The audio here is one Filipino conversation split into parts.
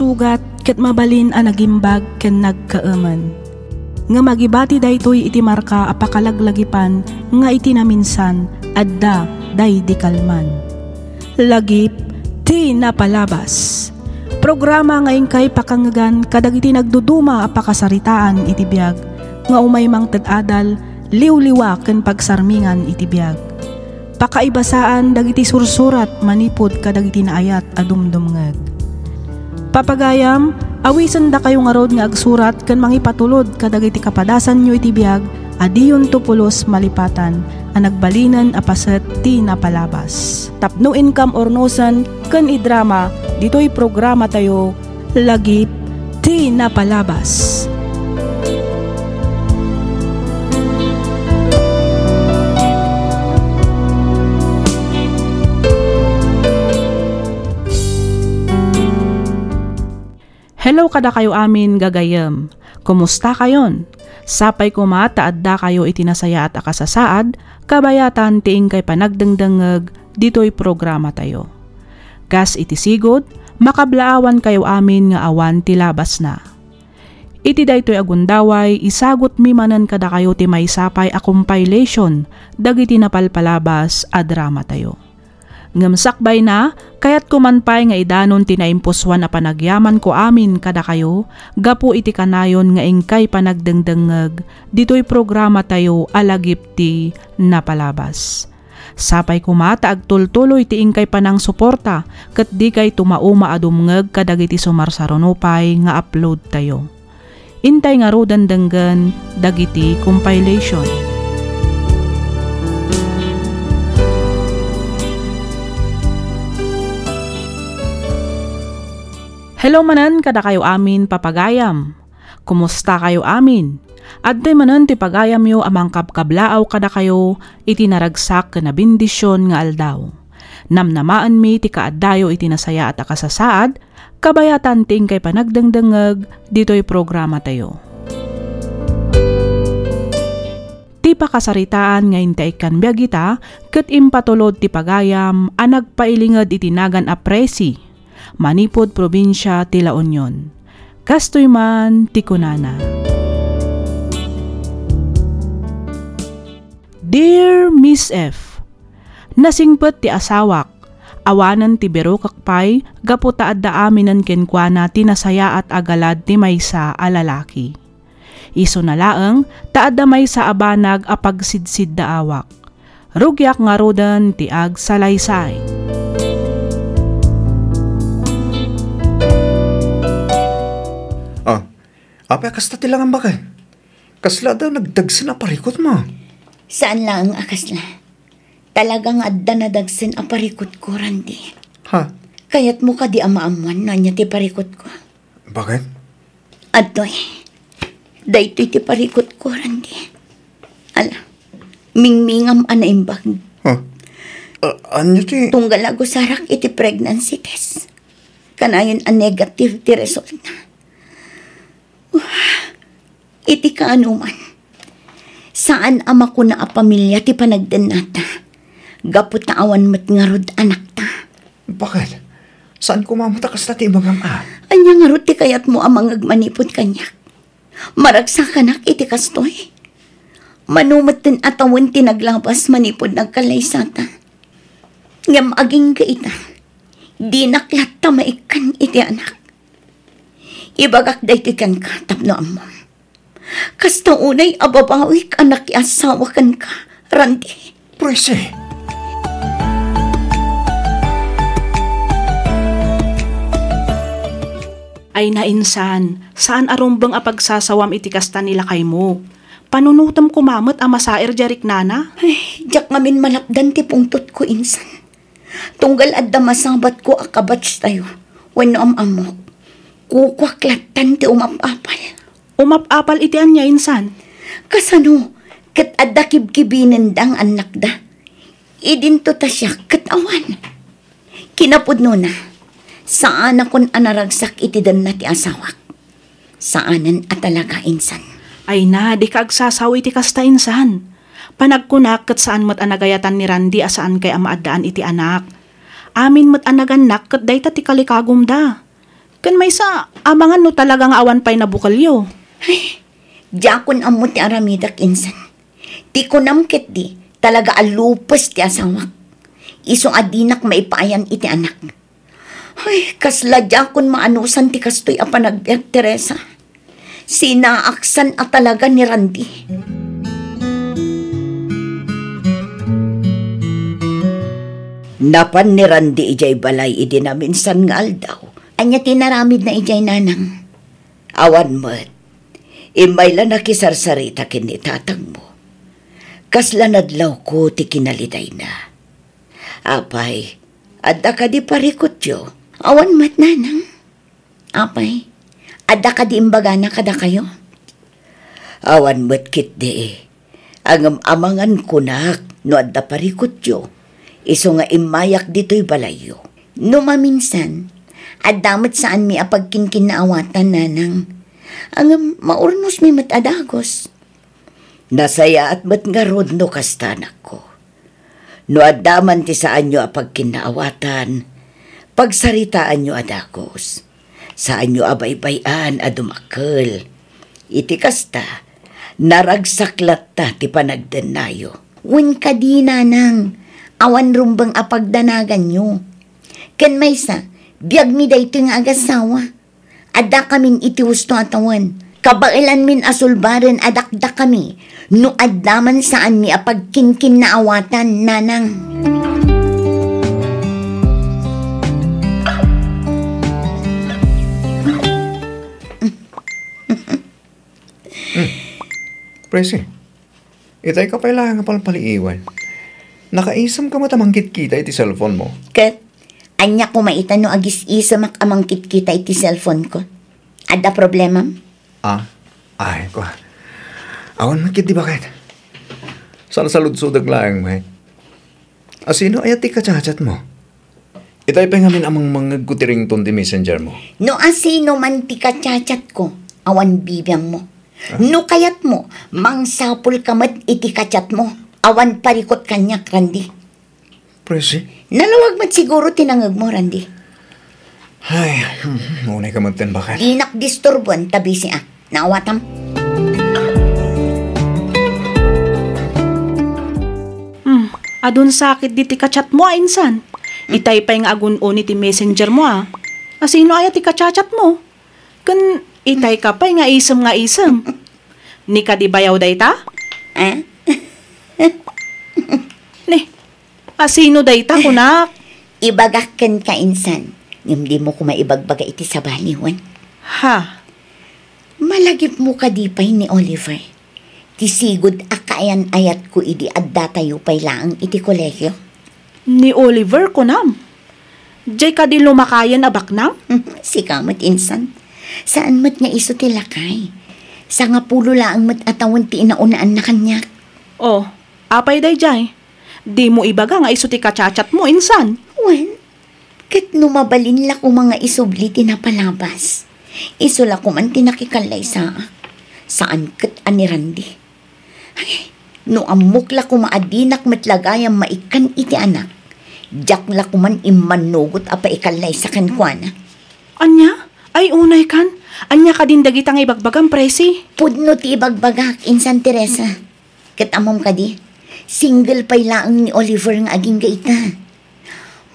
sugat ket mabalin a nagimbag ken nagkaaman. Nga magibati daytoy iti marka a pakalaglagipan nga iti naminsan adda day di kalman. Lagip ti napalabas. Programa nga ingkay pakangagan kadagiti nagduduma a pakasaritaan iti biag nga umaymang ted-adal liwliwa ken pagsarmingan iti biag. Pakaibasaan dagiti sursurat manipod kadagiti naayat a dumdumngeg. Papagayam, awisan da kayo nga rod nga agsurat ken mangipatulod kadagiti kapadasan nyo iti biag adiyon tupulos malipatan a nagbalinan a paset ti napalabas. Tapno income ornosan ken idrama ditoy programa tayo lagip ti napalabas. Hello kada kayo amin gagayem. Kumusta kayon? Sapay kumata adda kayo itinasaya at akasasaad, kabayatan tiing kay panagdengdengeg ditoy programa tayo. Kas iti sigod, makablaawan kayo amin nga awan ti labas na. Iti daytoy agundaway, isagot mi manen kada kayo ti may sapay a compilation dagiti napalpalabas a drama tayo. Ngamsakbay na, kayat kumanpay nga idanon tinaimpuswan a panagyaman ko amin kada kayo, gapu iti kanayon nga ingkay panagdengdengeg, dito'y programa tayo alagip ti napalabas. Sapay kumata agtultuloy ti ingkay panang suporta, ket di kay tumauma adumngeg kadagiti sumarsarunupay nga upload tayo. Intay nga rodan denggen dagiti compilation. Hello manan kada kayo amin papagayam. Kumusta kayo amin? Adtoy manan ti pagayam yo amang kabkablaaw kada kayo iti naragsak ken bendisyon nga aldaw. Namnamaan mi ti kaaddayo iti nasaya at akasasaad, kabayatan ting kay panagdengdengeg ditoy programa tayo. Ti pakasaritaan nga intay kan biagita ket impatulod ti pagayam a nagpailinged iti nagan a Presi. Manipod probinsya ti La Union. Kastoy man ti kunana. Dear Miss F, nasingpet ti asawak, awanan ti bero kakpay, gaputa adda aminan kenkwana ti nasaya at agalad ti maysa a lalaki. Iso na laeng, taadda maysa abanag a pagsidsid da awak. Rugyak nga rodan ti ag salaysay. Apay, kasta tilangan ba kay? Kasla daw nagdagsin a parikot mo. Saan lang akasla? Talagang adda na dagsin a parikot ko, Randy. Ha? Kayat mo ka di amaamuan na niya ti parikot ko. Bakit? Adoy, daytoy ti parikot ko, Randy. Ala, mingmingam anaimbag. Ha? Anyo ti? Tunggal ako sarak iti pregnancy test. Kanayon a negative ti result na. Iti kaanuman, saan ama ko na a pamilya ti panagdanata, gapot na awan mat nga rod anak ta. Bakit? Saan kumamata kasta ti imagam a? Anya nga rod ti kayat mo amang agmanipod kanyak. Maragsa kanak iti kastoy. Manumat tin atawan ti naglabas manipod nagkalaysata. Ngam aging kaita, di naklat ta maikan iti anak. Ibagak dayti kan ka, tapno amam. Kasta unay ababawi ka nakiasawa kan ka, Randy. Prese. Ay nainsan, saan arumbang apagsasawam iti kasta nila kay mo? Panunutam kumamot ang masair jarik nana? Ay, jak ngamin malapdan ti pungtot ko insan. Tunggal adda masabat ko akabats tayo, wano amamok. Kukwaklatan ti umapapal. Umapapal iti anya insan? Kasano, kat adda kibkibinin dang anak da. Idinto ta siya, kat awan. Kinapudno na, saan akon anaragsak iti dan na ti asawak. Saanan at talaga insan. Ay na, di ka agsasawi iti kasta insan. Panagkunak kat saan mo't anagayatan ni Randy asaan kay amaadaan iti anak. Amin mo't anaganak kat dayta ti kalikagum da. Kan may sa amangan no talagang awan pa'y nabukalyo. Jakon amo ti aramidak insan. Ti kunamket di, talaga alupos ti asawak. Isong adinak maipayan iti anak. Ay, kasla jakon maanusan ti kastoy a panagbiag Teresa. Sinaaksan at talaga ni Randy. Napan ni Randy ijay balay idi na minsan nga aldaw. Anya tinaramid na ijay nanang. Awan mo't, imayla nakisarsarita kini tatang mo. Kasla nadlaw ko ti kinaliday na. Apay, adda ka di parikot yo. Awan mo't nanang. Apay, adda ka di imbaga na kada kayo. Awan mo't kit di. Ang amangan kunak no adda parikot yo. Iso nga imayak dito'y balayo. No maminsan, adamot saan mi apagkinkin na awatan nanang. Ang maurnos mi matadagos. Nasaya at mat nga rod no kastanak ko. No adaman ti saan nyo apagkin na awatan, pagsaritaan nyo adagos. Saan nyo abaybayan adumakal. Iti kasta, naragsaklat ta ti panagdenayo. Wen ka di nanang, awan rumbang apagdanagan nyo. Ken maysa, biyag mi dayto nga agasawa. Ada kamin iti husto atawan. Kabailan min asulbaran adakda kami. No addaman saan mi apagkinkin na awatan, nanang. Presi, itay ka pala nga palpaliiwan. Nakaisam ka matamangkit kita iti cellphone mo. Ket, anya ko maitan no agis isa makamangkit kita iti cellphone ko. Ada problema? Ay ko. Awan makit di bakit? Sana salud-sudag lang mo Asino ayat ti kachat mo? Itay pa ngamin amang mga gutiring ton di messenger mo. No asino man ti kachat ko, awan bibiyang mo. No kayat mo, mangsapul kamat iti kachat mo. Awan parikot kanyak, Randy. Presi? Nalawag mat siguro tinangag mo, Randy. Ay, unay ka magtan bakit? Di nakdisturbuan, tabi siya. Naawatam. Adun sakit di ti kachat mo insan. Itay pa yung agun-uni ti messenger mo Asino ay ti kachat mo? Kan itay ka pa nga isem. Ni ka di bayaw day ta? Asino dayta kunak? Ibagakan ka insan. Hindi mo ko maibagbaga iti sa baliwan. Ha? Malagip mo ka di pa'y ni Oliver. Tisigod akayan ayat ko idi adda tayo pa'y laang iti kolegyo. Ni Oliver kunam? Diyay ka di lumakayan abaknang? Si kamat insan. Saan mat nga iso tilakay? Sa nga pulo laang mat atawan ti inaunaan na kanyak. Oh, apay day jay. Di mo ibaga nga iso ti kachat mo insan. Wen, kat numabalin la ko mga isubli tinapalabas. Iso la ko man tinakikalay saan kat ani Randy. Ay, no amok la ko maadinak matlagayang maikan iti anak. Diyak la ko man imanugot apa ikalay sa kankwana. Anya? Ay unay kan. Anya ka din dagitang ibagbagang presi. Pudno ti ibagbagak insan Teresa. Kat amom ka di. Single pa'y laang ni Oliver nga aging gaita.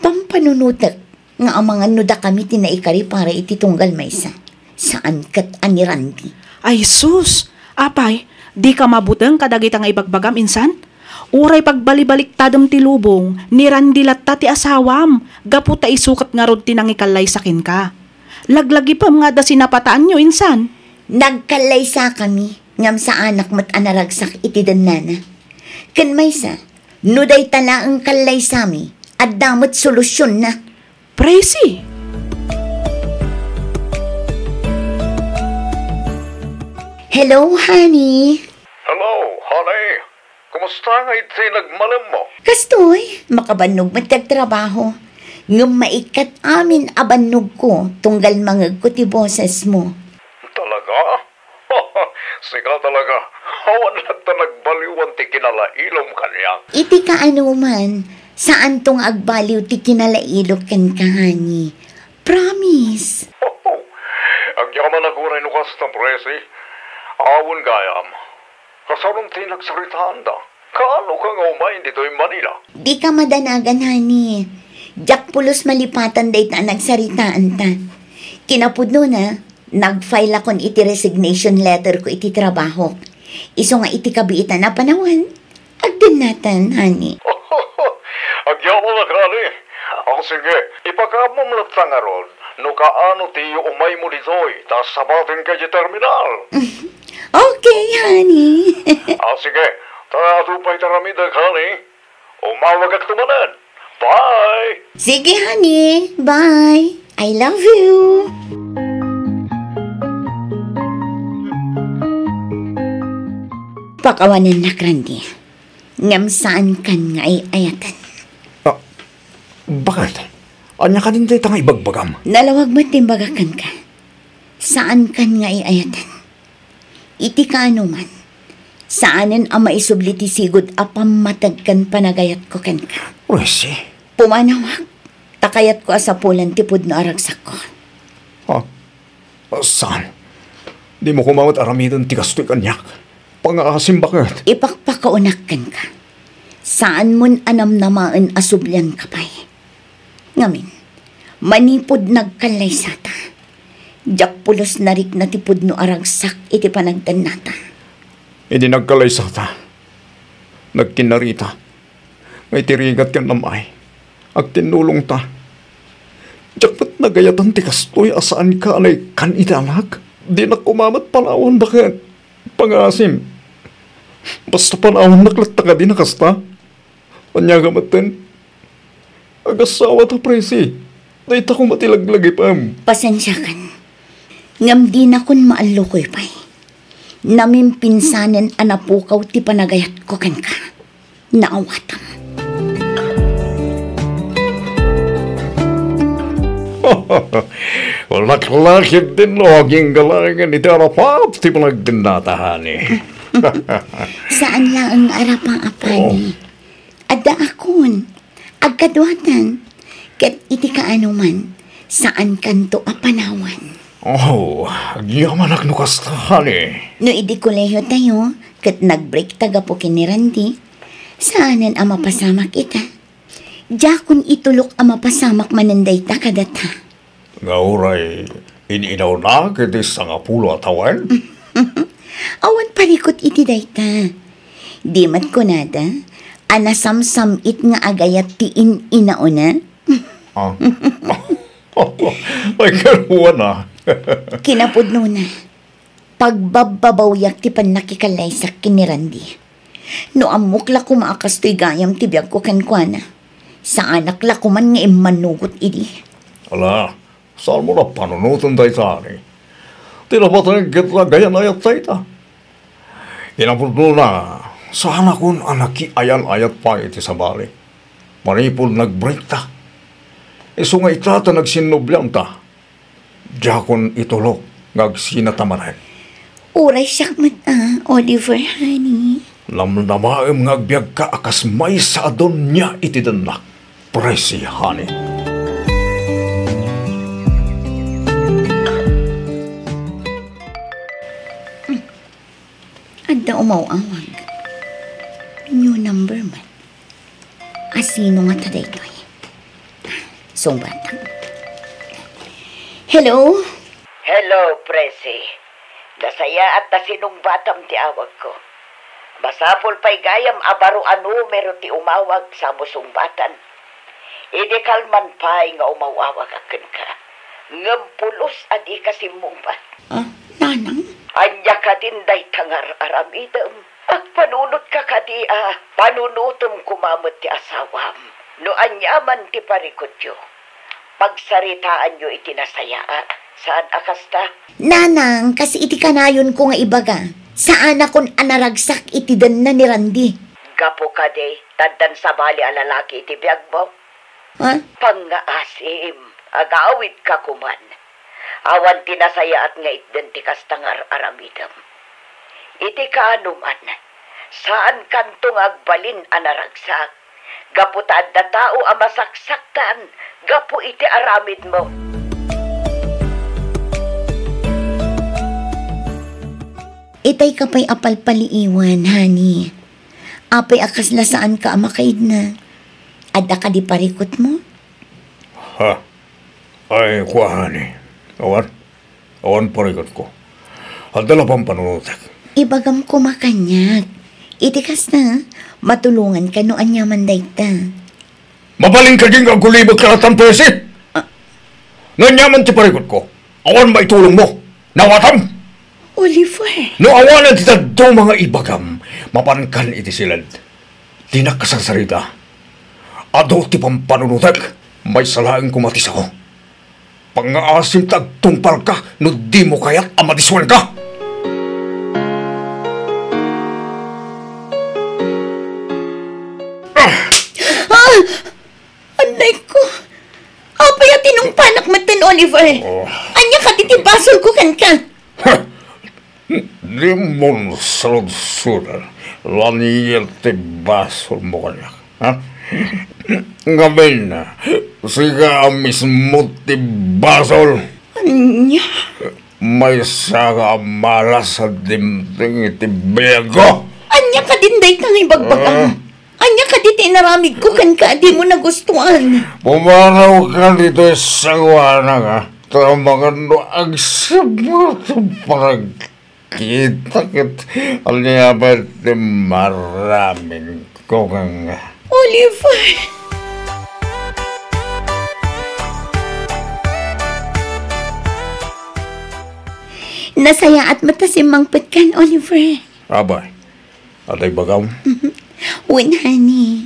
Pampanunutak nga amangan nuda kami tinaikari para ititunggal maysa. Saan kat ani Randy? Ay sus! Apay, di ka mabuteng kadagitang ibagbagam insan? Uray pagbalibalik tadam ti lubong, ni Randy latta ti asawam, gaputa isukat nga rod tinangikalay sakin ka. Laglagi pa nga da sinapataan nyo insan. Nagkalay sa kami, ngam sa anak mat anaragsak iti danana. Kan maysa, nuday talaang kalay sami, at damot solusyon na. Presi! Hello, honey. Hello, honey. Kumusta nga iti nagmalam mo? Kastoy, makabanog matagtrabaho. Ngam maikat amin abanog ko, tunggal mangag ko ti boses mo. Talaga? Siga talaga. Hawan lang ta nagbaliwan ti kinalailom kanya. Iti ka man, saan tong agbaliw ti kinalailok kan kahani. Promise. agyaman ako rin ukas ng presi. Awon gayam. Kasarong tinagsaritaan da. Kaano ka nga umayin dito in Manila? Di ka madanagan, honey. Jack pulos malipatan day ta nagsaritaan ta. Kinapudno na, nag-file akon iti resignation letter ko iti trabaho. Iso nga iti kabiitan na panawan. Agdin natan, honey. Agyaman na kani. Ang sige, ipakabom latang aron. No kaano tiyo umay mo ditoy, tas sabatin ka di terminal. Okay, honey. Sige, tatupay taramida kani. Umawag at tumanan. Bye! Sige, honey. Bye. I love you. Pakawanan na, Randy. Ngam saan kan nga ay ayatan. Bakit? Anya ka din tayo tanga ibagbagam? Nalawag ba't timbagakan ka? Saan kan nga ay ayatan? Iti ka anuman. Saanan ang maisubliti sigod apam matagkan panagayat ko kan ka. Presi? Pumanawag. Takayat ko asapulan tipod na aragsak ko. Saan? Di mo kumawat aramidan tigastoy kanyak. Pangasim bakit? Ipakpakaunakan ka. Saan mon anamnamaan asublyan ka pa'y? Ngamin, manipod nagkalay sata. Jak pulos narik na tipod no aragsak iti panagdan nata. Hindi nagkalay sata. Nagkinarita. May tirigat ka namay. Ag tinulong ta. Jak ba't nagayatan tikastoy asaan ka anay kan idalag? Di na kumamat panawan bakit? Pangasim. Basta panahon naklatta ka din nakasta. Panyagamatin. Agasawa ta presi. Dahit ako matilaglagi pam. Pasensya kan. Ngam di na kun maalukoy pa'y. Namimpinsanen anapukaw ti panagayat ko kan ka. Naawatam. Laklakit din no. Aging galangan iti arapat ti panagdinatahan eh. Saan lang ang arapang apani? Adda akon. Agkadwatan. Ket iti kaanuman. Saan kanto apanawan? Agyaman agnukastahan eh. No idi kolehiyo tayo. Ket nagbreak taga po kini Randy. Saanan ang mapasamak ita? Jakon itulok ang mapasamak mananday ta kadata. Ngauray, ininaw na kiti sa nga pulo atawan? Awan parikot iti dayta. Di mat ko nada, anasamsam it nga agayat tiin inauna. May karuwa na. Kinapudno na. Pagbababawyak ti panakikalay sa kinirandi. No amukla ko maakastoy gayam ti biyag ko kankwana. Sa anak la ko man nga imanugot idi. Ala, saan mo na panunutan tayo tani? Tinapatan kita gayan ayat tayo. Kinapudno na, saan akong anaki ayan-ayat pa iti sa bali. Manipol nag-break ta. Iso nga itata nagsinublang ta. Jakon itulok, ngagsinatamaran. Uray siyak mat Oliver, honey. Lamnamaem ngagbiag ka akas may sa adon niya iti danak. Presi, honey. Adda umawawag. New number man. Asino nga taday ito eh. Sumbatan. Hello? Hello, Presi. Nasaya at nasinong batam ti awag ko. Masapol pa'y gayam abaro numero ti umawag sa musumbatan. Idi kalman pa'y nga umawawag akin ka. Ngampulos adi kasimumbat. Nanang? Anya ka din day tangar aramidam. At panunot ka kadi panunutom kumamot ti asawam. No anyaman ti parikotyo. Pagsaritaan nyo itinasaya. Saan akasta? Nanang, kasi iti kanayon ko nga ibaga. Saan akon anaragsak iti dan na ni Randy? Gapo ka de, taddan sa bali alalaki iti biyag mo. Pangaasim, agawid ka kuman. Awan tinasaya at nga itdentikas tangar aramidam. Iti kaanuman, saan kantong agbalin anaragsak? Gapo tadda tao amasaksaktan, gapo iti aramid mo. Itay ka pa'y apal paliiwan, honey. Apay akas la saan ka amakaid na. Ada ka di parikot mo? Ha? Ay, kuhani. Awan parikot ko. Adala pang panunutak. Ibagam ko makanyag. Itikas na, matulungan ka noan yaman dayta. Mabaling ka din ang kulibag kalatan pesi! Nganyaman ti parikot ko. Awan maitulong mo. Nawatam! Oliver. No awanan ti tadto mga ibagam. Mapankan iti silad. Di nakasasarita. Ado ti pampanunutak. May salaing kumatis ako. Pangaasim tagtungpal ka no di mo kaya't amadiswan ka. Anday ko. Apay at tinungpanak matan, Oliver. Anya ka titibasol ko kan ka. Di mo salud-sudan. Laniyal ti basol mo kanya. Ha? Ngamin na. Siga mismo ti basol. Anya? May saga malas sa dimting iti bego. Anya ka dinday kang ibagbagang. Anya ka di tinaramig ko kan ka di mo nagustuhan. Pumanaw ka dito sa wana ka. Tama ka no ang sabot parang kita kit. Alnya ba di maraming ko kang Oliver. Nasaya at matasimangpit kan, Oliver. abay. Atay bagaw. Win, honey.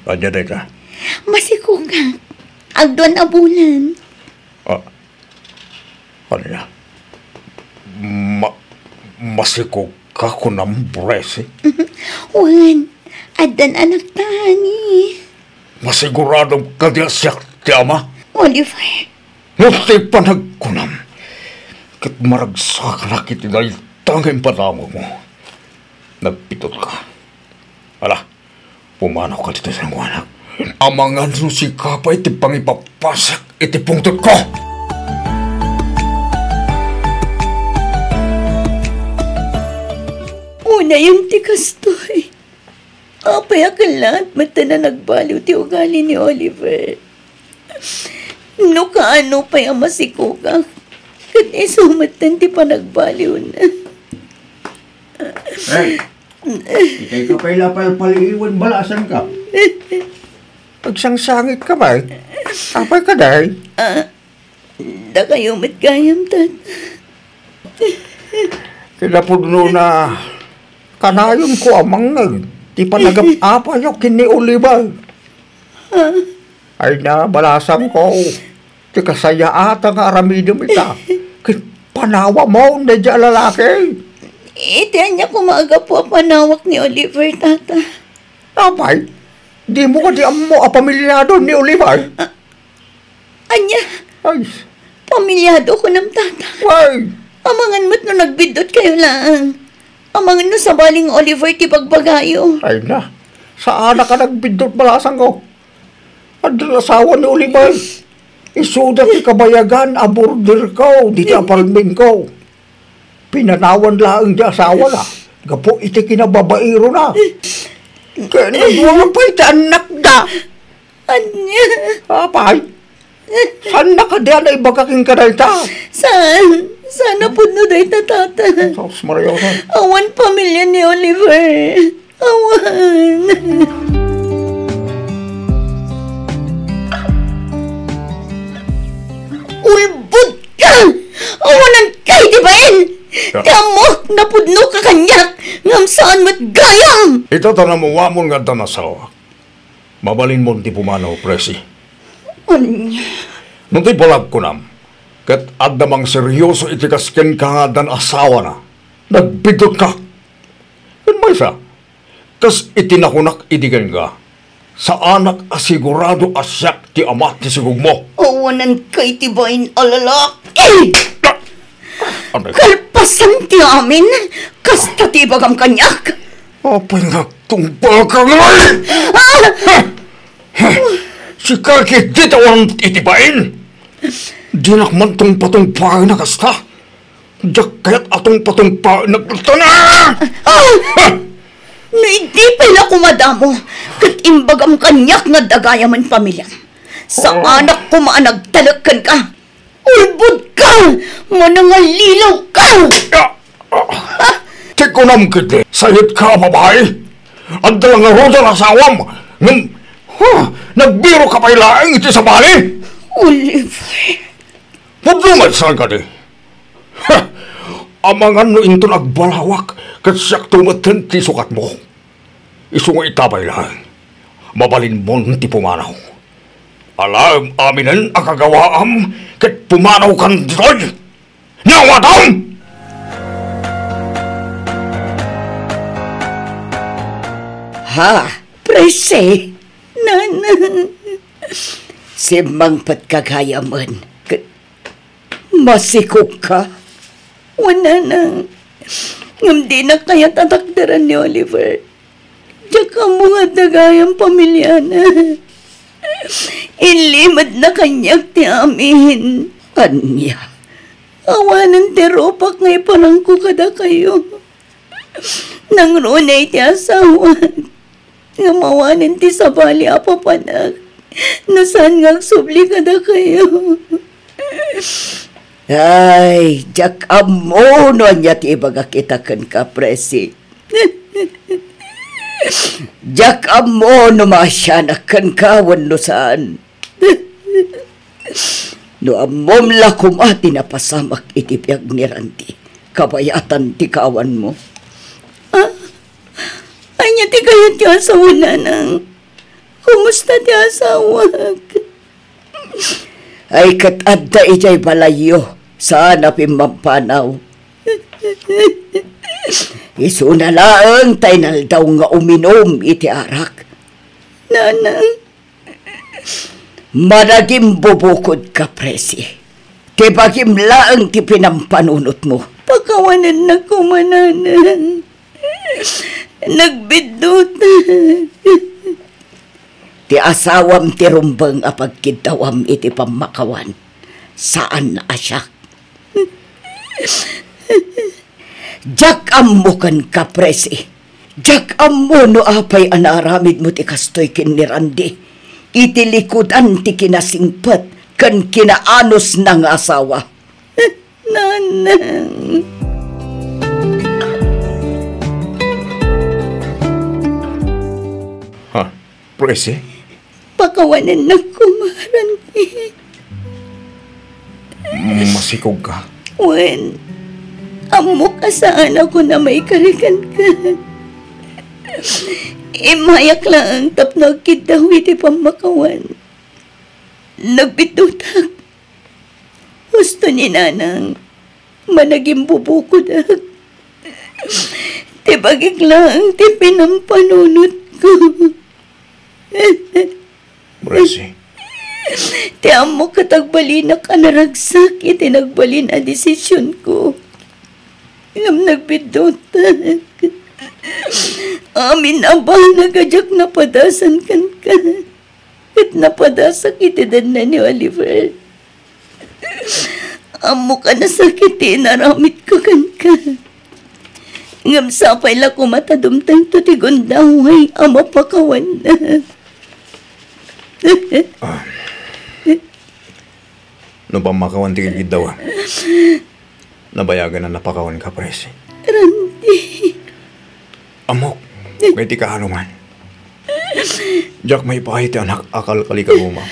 Anya day ka. Masiko ka. Agduan abulan. Ano ya? Masiko ka ko ng presi. Wan, adan anak ta, honey. Masiguradong kadyasak ti ama. Oliver. Nuti panagkunam. Kat maragsak na kiti dahil tanging patamog mo. Nagpitot ka. Ala, pumanaw ka dito sa ngwanak. Amangan no si Kapa iti pangipapasak iti pungtot ko. Una yung tikas to'y. Apay akalat, mata na nagbaliw ti ugali ni Oliver. No kaano pa yung masiko ka. Kat isumatan ti pa nagbaliw na. Hey, ikay ka pa'y lapal-paliiwan balasan ka. Pagsangsangit ka ba? Apay ka dahi? Da kayo matgayam, tat. Kinapudno na kanayon ko amang di pa nagap-apa yung kini Oliver. Ay na, balasang ko. Di kasaya ata nga aramidom ita. Panawa mo na dyan lalaki. Iti niya kumaga po panawak ni Oliver, tata. Apay, di mo ka di mo apamilyado ni Oliver. Anya, Ay, pamilyado ko ng tata. ay, Amangan mo't no nagbidot kayo lang. Amangan no sa baling Oliver ti pagbagayo. ay na. Saan na ka nagbindot balasang ko? Ang asawa ni Oliver. Isuda ti kabayagan, aborder ko, di ti apartment ko. Pinanawan lang di asawa na. Gapo iti kinababairo na. Kaya nagwala pa iti anak da. Anya, Apay, saan na ka diyan na ibagaking ka na ita? saan? Sana po no day ta, tata. Sos Maria, Awan pamilya ni Oliver. Awan. Ulbud ka! Awanan kay di bain! Kamok napudno ka kanyak! Ngam saan mo't gayam! ito ta na mawamon nga ta nasawa. Mabalin mo ti pumanaw, presi. Anya, Nung ti palag ko nam, kat adamang seryoso iti kasken ka nga dan asawa na, nagbidot ka. Yan may sa, kas itinakunak idigan ka, sa anak asigurado asyak ti ama ti sigug mo. awanan kay ti bain alalaki! Ano? Kalpasan ti amin! Kasta ti bagam kanyak! Apay nga tumbal ka ngayon! Si Kaki di tawang itibain! Di nakman tong patungpay na kasta! Jak kaya't atong patumpa nagtana! No, hindi pala ko madamo. Kat imbagam kanyak nga dagayaman pamilya. Sa anak ko maanagtalagkan ka. Ulbod ka! Manangalilaw ka! Tikunam kiti, sayit ka, babae. Ang dalang nga roda na asawam. Nagbiro ka pa ilaing iti sa bali. Oliver. Pablumat saan ka di? Amangan no into nagbalawak kat siyak tumatan ti sukat mo. Isungo itabay lang. Mabalin mo ti pumanaw. Alam aminan ang kagawaam kat pumanaw kan ditoy. Nawadam! Ha? Prese? Nanan. Simang patkagayaman. Masikog ka? Wala na. Hindi na kaya tatakdaran ni Oliver. Tsaka mga dagayang pamilya na. Inlimad na kanyak ti amin. Anya. Awanan ti ropak ngay parang kukada kayo. Nang runay ti asawa. Nga mawanan ti sabali apapanak. Nasaan nga subli kada kayo. Ay, jak amono niya ti ibagakitakan ka, Presi. Jak amono masyanakan ka, wano saan. No amom la kumati na pasamak itipyag ni Randy. Kabayatan ti kawan mo. Ay niya ti kayat ti asawa na nang. Kumusta ti asawa? Ay katadda ijay balayo. Sana pimampanaw. Isuna laang tainal daw nga uminom iti arak. Nanang. Managim bubukod ka, Presi. Tibagim laang ti pinampanunot mo. Pagkawanan na kumananang. Nagbidot. Ti asawam ti rumbang apagkidawam iti pamakawan. Saan na asyak? Jak ammo kan ka, Presi. Jak ammo no apay anaramid mo ti kastoy kin ni Randy. Iti likudan ti kinasingpat kan kinaanos ng asawa. Nanang. Ha? Presi? Pakawanan na kumaranti. Masikog ka? Wen, amo ka saan ako na may karikan ka. Imayak lang ang tapnog kita iti pamakawan. Nagbitutak. Gusto ni Nanang managing bubukod ak. Tibagik lang ti pinampanunot ko. Presi? Ti amo katagbalin na kanaragsak iti nagbalin a desisyon ko. Ngam nagbidutak. Amin abang nagadyak napadasan kan ka. At napadasak iti dan na ni Oliver. Amo ka nasakiti naramit ko kan ka. Ngam sapay la ko matadumtang to ti gundaway ama pakawan na. No pamakawan ti gilgid daw. Nabayagan na napakawan ka, Presi. Randy. Amok, may ti kahanuman. Jak may pahit anak akal kalika guma.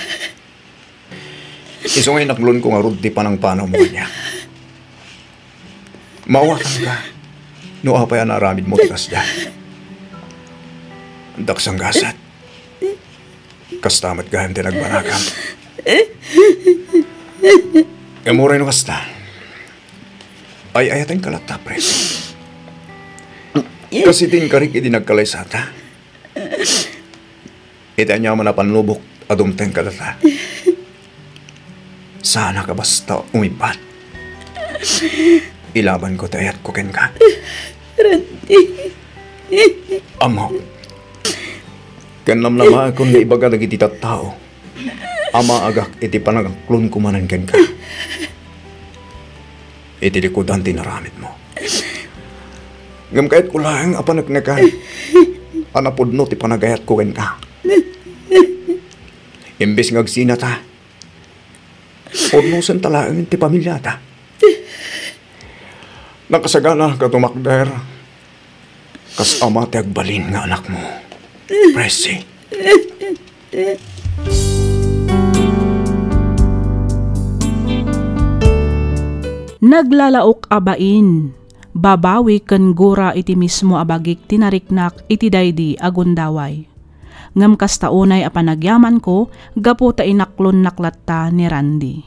Isungay naklon ko nga rud ti panang panaw mo niya. Mawatan ka. No apay anaramid mo tikas dyan. Daksang gasat. Kastamat gahim ti nagbanakam. Emuray no kasta. Ay ayatin kalata, Presi. Kasi ting karik iti nagkalaysata. Iti niya manapanlubok adumteng kalata. Sana ka basta umipat. Ilaban ko tayat ko ken ka. Randy. Amo. Kanlamlama kung naibaga nagiti tao. Ama agak iti panagaklon kumanan ken ka. Itilikodan tinaramid mo. Ngam kahit ko lang apan nagnagay. Anapod no ti panagayat ko ken ka. Imbes ngagsina ta. Ornusan talaang ti pamilya ta. Nakasagana ka tumakder. Kas ama ti agbalin nga anak mo. Presi. Naglalaok abain. Babawi ken gura iti mismo abagik tinariknak iti daydi agundaway. Ngam kastaunay a panagyaman ko, gapu ta inaklon naklatta ni Randy.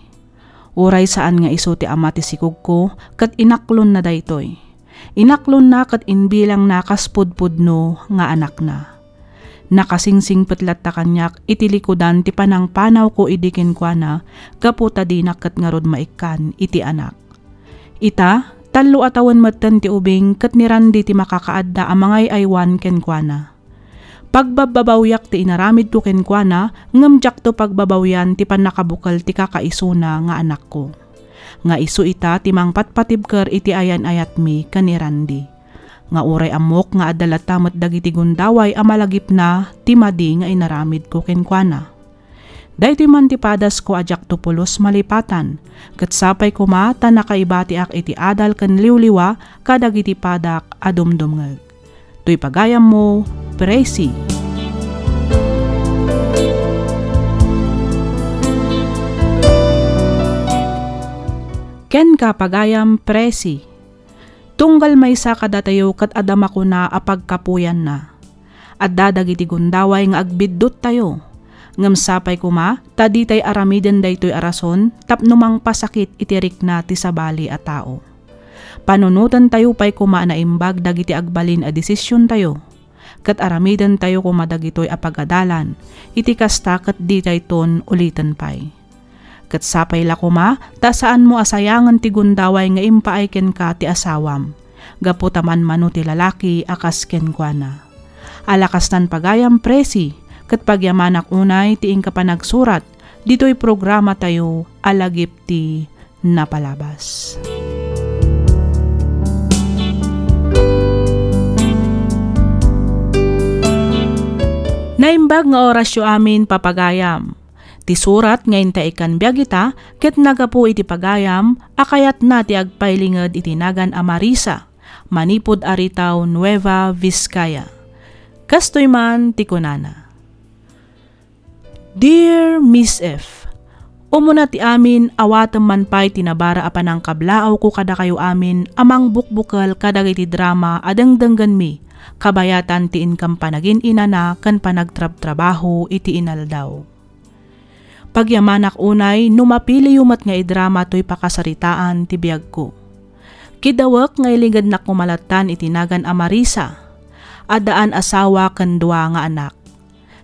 Uray saan nga iso ti ama ti sikog ko, kat inaklon na daytoy. Inaklon na kat inbilang na kaspudpudno nga anak na. Nakasingsing petlat ta kanyak iti likodan ti panangpanaw ko idikin kwa na, gapu ta dinak kat ngarod maikan iti anak. Ita, talo atawan matan ti ubing kat ni Randy ti makakaadda amangay aywan ken kwa na. Pagbabawyak ti inaramid ko ken kwa na, ngamjak to pagbabawyan ti panakabukal ti kakaisuna nga anak ko. Nga isu ita ti mangpatpatibker iti ayan ayat mi ken ni Randy. Nga uray amok nga adalatamet dagiti gundaway amalagip na ti madi nga inaramid ko ken kwa na. Dahiti man ti padas ko ajak to pulos malipatan, ket sapay kumata nakaibati ak iti adal ken liwliwa kadagiti padak adumdumngeg. Tuy pagayam mo, Presi. Ken ka pagayam Presi. Tunggal maysa kadatayo kat adama ko na apagkapuyan na. At dadagiti gundaway nga agbiddot tayo. Ngam sapay kuma, tadi tay aramiden daytoy arason, tapnumang pasakit itirik na ti sabali a tao. Panunutan tayo pay kuma na imbag dagiti agbalin a desisyon tayo. Kat aramiden tayo kuma dagitoy apagadalan, iti kasta kat di ton ulitan pay. Kat sapay la kuma, ta saan mo asayangan ti gundaway nga impaayken ka ti asawam. Gaputaman mano ti lalaki akas ken kwa na. Alakastan pagayam Presi, kat pagyamanak unay tiing kapanagsurat, dito'y programa tayo alagip ti napalabas. Naimbag nga orasyo amin papagayam. Ti surat nga intaikan biyagita, ket nagapu iti pagayam, akayat na ti agpailinged itinagan a Marisa, manipod aritaw Nueva Vizcaya. Kastoy man ti kunana. Dear Miss F, umuna ti amin awatem man pay tinabara apan ang kablaaw ko kada kayo amin amang bukbukal kadagiti drama adengdenggan mi kabayatan ti income panagin inana kan panagtrabaho iti inaldaw. Pagyamanak unay numapili yumat nga idrama to'y pakasaritaan ti biyag ko. Kidawak nga iligad na kumalatan itinagan a Marisa, adaan asawa kan dua nga anak.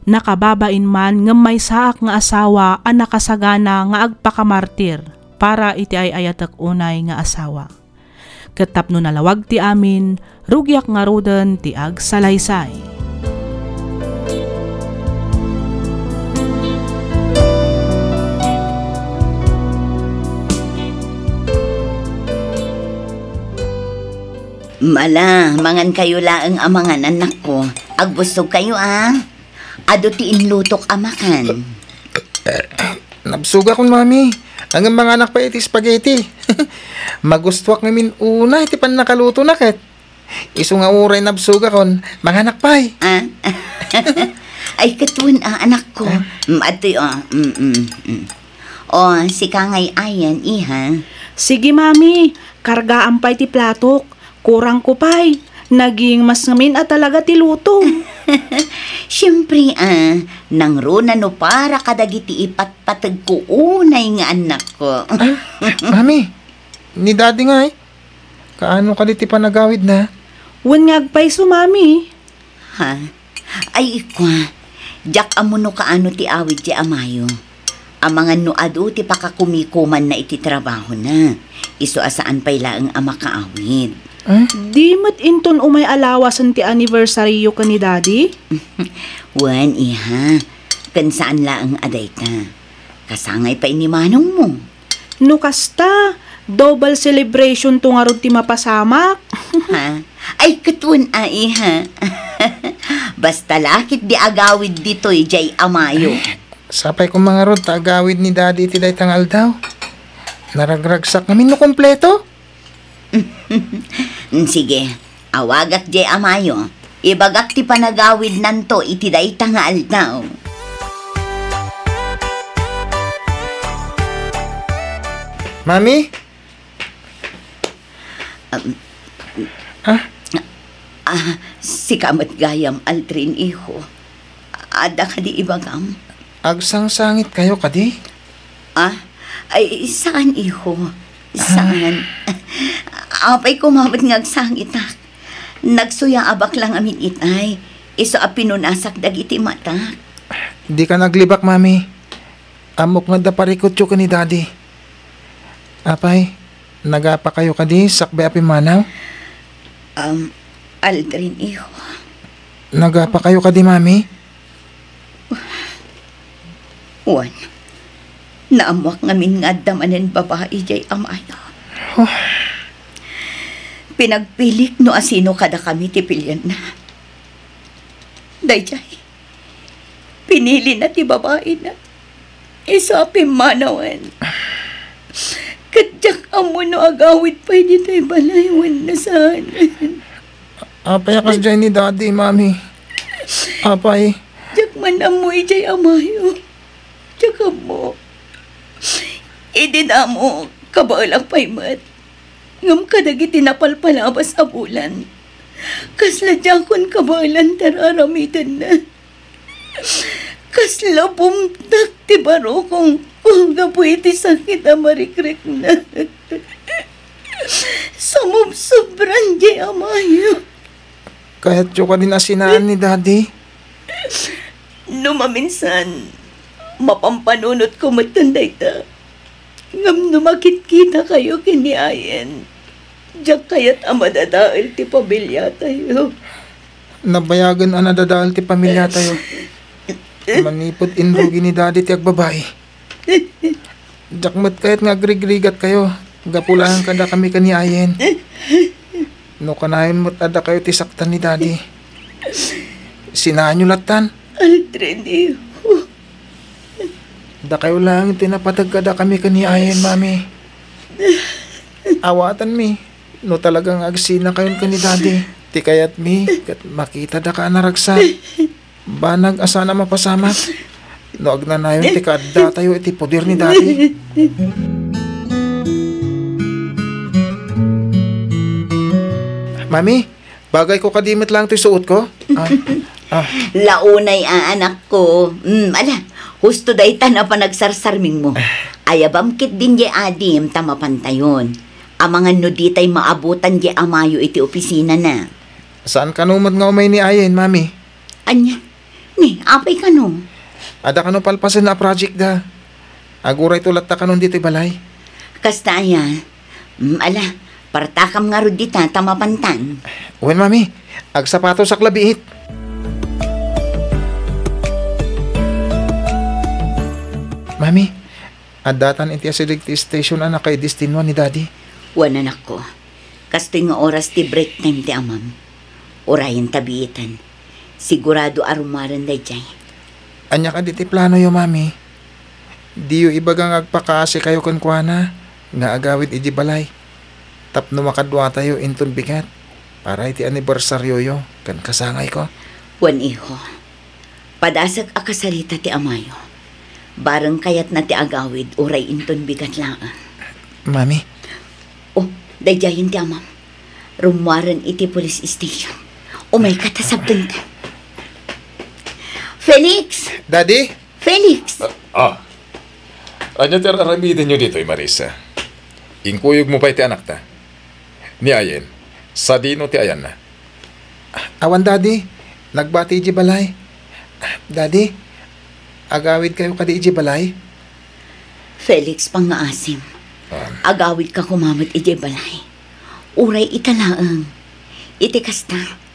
Nakababain man nga may saak nga asawa ang nakasagana nga agpakamartir para iti ay ayatak unay nga asawa. Katapno nalawag ti amin, rugyak nga roden ti agsalaysay. Mala, mangan kayo laeng amangan anak ko. Agbustog kayo Ado ti inlutok amakan. Nabsuga kon mami. Ang mga anak pa iti spaghetti. Magustuak namin una iti pan nakaluto na ket. Isu nga uray nabsuga kon mga anak pay. Ay katun anak ko. Atoy si kangay ayan iha. Sige mami, kargaan pay ti platok. Kurang ko pay. Naging mas ngamin at talaga ti luto. Siyempre nang runa no para kadagiti ipatpatag ko unay nga anak ko. Ay, mami, ni daddy nga kaano ka diti panagawid na? Wan nga agpay so mami. Ha? Ay ikwa, jak amuno kaano ti awid ti amayo. Amangan no adu ti pakakumikuman na iti trabaho na. Isu asaan pay laeng ama kaawid. Di mat inton umay alawasan ti anniversary yu ka ni daddy? Wan iha, kan saan laeng aday ta. Kasangay pa ini manong mo. No kasta, Double celebration to nga ron ti mapasamak. Ha? Ay, katun ay, ha? Basta lakit di agawid dito'y jay amayo. Sapay ko mga rod, tagawid ni daddy iti day tangal daw. Naragragsak namin no kompleto. Sige, awagak jay amayo. Ibagak ti panagawid nanto iti day tangal daw. Mami? Si kamat gayam Aldrin iho. Ada ka di ibagam? Agsang-sangit kayo kadi? Ay, saan iho? Saan? Apay kumabot ng agsangitak. Nagsuyang abak lang amin itay. Iso a pinunasak dagiti matak. Di ka naglibak, mami. Amok nga da parikot ka ni daddy. Apay, nagapa kayo kadi sakbe api manaw? Aldrin iho. Nagapa kayo kadi, mami? Juan, naamwak ngamin nga damanin babae jay amayo. Pinagpilik no asino kada kami tipilyan na. Dayjay, pinili na ti babae na. Isa pimanawan. Kadyak amo no agawid pa dito'y balaywan na saan. Apay akas dyan ni daddy, mami. Apay. Diyak man amoy jay amayo. Diyak mo. Idi na mo, kabaalang paymat. Ngam kadagi tinapalpalabas a bulan. Kasla diyakon kabaalan tararamitan na. Kasla bumtak ti baro kung gapoy ti sakit a marikrek na. Sumubsobran di amayo. Kahit yung ka din asinaan ni daddy. Numaminsan, mapampanunot ko matanday ta. Ngam numakit kita kayo kiniayen. Diyak kayat amadadaal ti pamilya tayo. Nabayagan ang nadadaal ti pamilya tayo. Manipod inrugi ni daddy ti agbabae. Jakmat kahit nga agrigrigat kayo. Gapulahan kada kami kaniayen. No kanayon mo't ada kayo ti saktan ni daddy. Sinaan nyo latan. Aldrin, iho. Da kayo lang tinapatag kada kami kaniayen, mami. Awatan mi. No talagang agsina kayon ka ni daddy. Ti kayat mi, kat makita da ka naragsak. Banag asana mapasamak. No agnanayon ti kadda tayo iti poder ni daddy. Mami, bagay ko kadimit lang ito'y suot ko. Launay anak ko. Husto day ta na panagsarsarming mo. Ayabam kit din di adim tamapantayon. Amangan no di tay maabutan di amayo iti opisina na. Saan ka numad nga umay ni Ayen, mami? Anya? Ni, apay ka no? Ada ka no palpasan na project da. Aguray tulat ta ka nun dito'y balay. Kasta aya. Partakam nga ro di ta tamapantan. Uwen, mami. Agsapato sa klabiit. Mami, adatan iti asilig ti station anak kay destinwa ni daddy. Wan anak ko. Kastoy nga oras ti break time ti amam. Orayan tabiitan. Sigurado arumaran day jay. Anya ka diti plano yo, mami. Di yo ibagang agpakaasi kayo kunkwana. Nga agawid iji balay. Tapno makadwa tayo inton bigat. Para iti anibersaryo yo. Kan kasangay ko. Wan iho. Padasag akasalita ti amayo. Barang kayat na ti agawid, uray inton bigat lang. Mami? Oh, dayjayin ti amam. Rumwaran iti police station. Umay katasabdan ka. Felix! Daddy? Felix! Anya ti aramidan nyo dito, Marisa. Inkuyog mo pa iti anak ta. Ni Ayen, sa dino ti ayan na. Awan, daddy. Nagbati iji balay. Daddy, agawid kayo kadi iji balay? Felix, pangaasim. Agawid ka kumamot iji balay. Uray italaang. Iti kasta.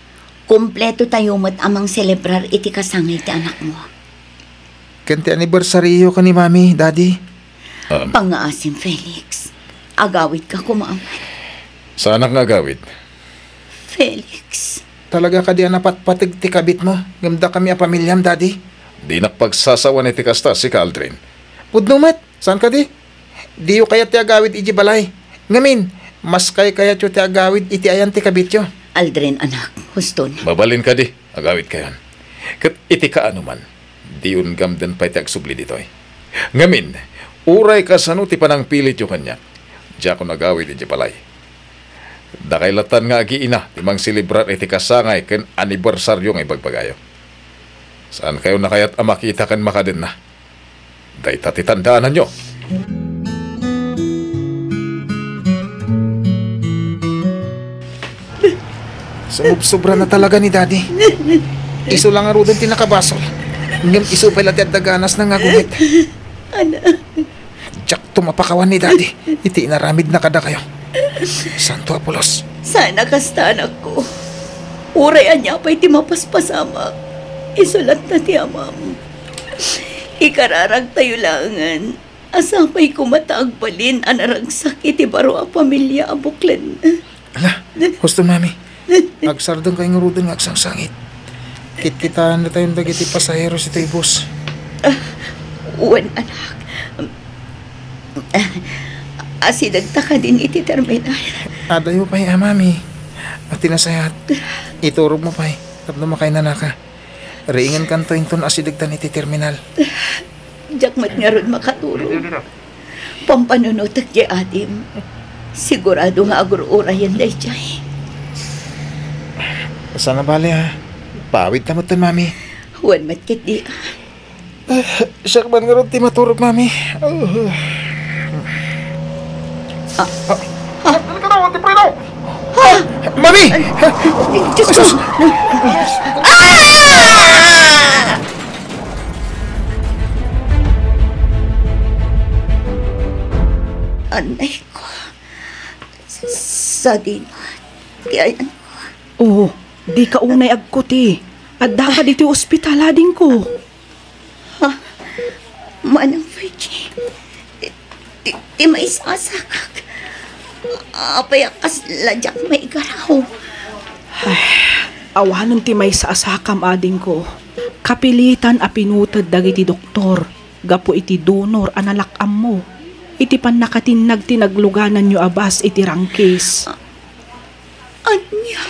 Kompleto tayo mat amang celebrar iti kasangay ti anak mo. Kanti anibersaryo ka ni mami, daddy. Pangaasim, Felix. Agawid ka kumaman. Sana nga agawid. Felix. Talaga ka di napatpatig ti kabit mo. Gamda kami ang pamilyam, daddy. Di nakpagsasawa ni tikasta si Aldrin. Udnumat, saan ka di? Di yu kaya ti agawid iji balay. Ngamin, mas kaya ti agawid iti ayan ti kabit yo. Aldrin, anak. Huston. Mabalin ka di, agawid kayon. Kat iti ka anuman, di yun gamdan pa iti agsubli ditoy. Ngamin, uray ka sano ti panang pilit yung kanya. Diya ko nagawid iti balay. Dakailatan nga agiina, timang silibrar iti kasangay ken anibersaryo nga ibagbagayo. Saan kayo na kaya't makita kan makadin na? Day tatitandaanan nyo. Sobra na talaga ni daddy. Iso lang nga rudin tinakabasol. Ngam iso pala ti adaganas na nga gumit. Anak. Jack tumapakawan ni daddy. Iti inaramid na kada kayo. Santo Apolos. Sana kasta anak ko. Urayan niya pa'y ti mapaspasama. Isulat na ti amam. Ikararag tayo langan. Asapay kumatagbalin anaragsak iti baro a pamilya abuklan. Ala, gusto mami. Agsardong kayong rudong agsangsangit. Kitkitaan na tayong dagiti pasahero si tayo bus. Uwan anak. Asidagta ka din iti terminal. Adayo pa'y mami. At tinasayat. Iturog mo pa'y. Tapno makay na naka. Riingan kanto inton asidagtan iti terminal. Jakmat nga ron makaturo. Pampanunutak di adim. Sigurado nga agurura yan day jay. Sana bali ha. Pawid tamot tan mami. Huwan matkit di. Siya man nga ron ti maturog mami. Mami! Diyos ko! Anay ko. Sa din. Tiyayan ko. Oh, di ka unay agkuti. Adda ka dito ospital ading ko. Manang Virgie. Ti may sasakak. Apay akas ladyak may garaw. Awanon ti may sa asakam ading ko. Kapilitan a pinutad dagiti doktor. Gapo iti donor analakam mo. Iti pan nakatinag tinagluganan nyo abas iti rangkis. Anya?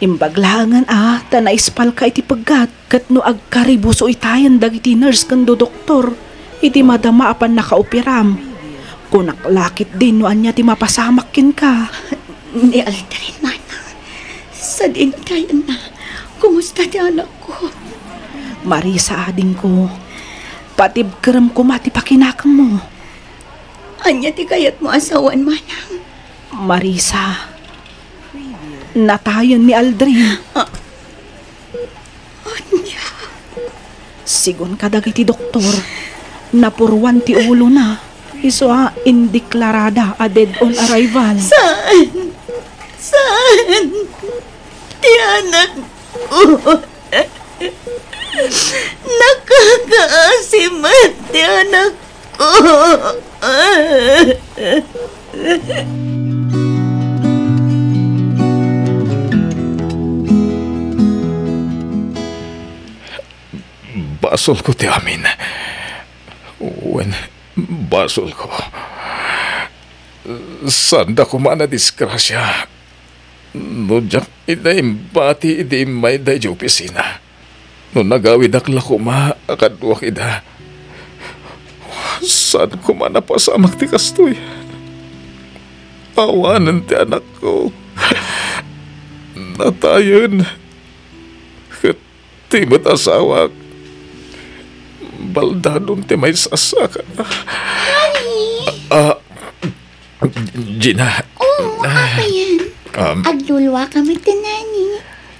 Imbaglangan tanaispal ka iti paggat. Kat no agkaribuso itayan dagiti nurse kando doktor. Iti madama apan nakaupiram. Kunak lakit din no anya ti mapasamakin ka. Ni Aldrin manang. Sa din tayo na. Kumusta ti anak ko? Marisa ading ko. Patib kerem ko mati pakinakam mo. Anya ti kayat mo asawan manang. Marisa. Natayon ni Aldrin. Anya? Sigon ka dagiti doktor. Napurwan ti ulo na. Iso indeklarada a dead on arrival. Saan? Saan? Ti anak ko. Nakakaasimat ti anak ko. Basol ko ti amin. Uwan, basol ko. Sanda ko man na disgrasya. No jak inaimbati idi may day di opisina. No nagawid akla ko akadwak ida. Saan ko man napasamak ti kastoy. Awanan ti anak ko. Natayon. Kat timot asawak. Baldadon ti may sasaka. Gina. Oo, apa yan? Aglulwa kami ti nani.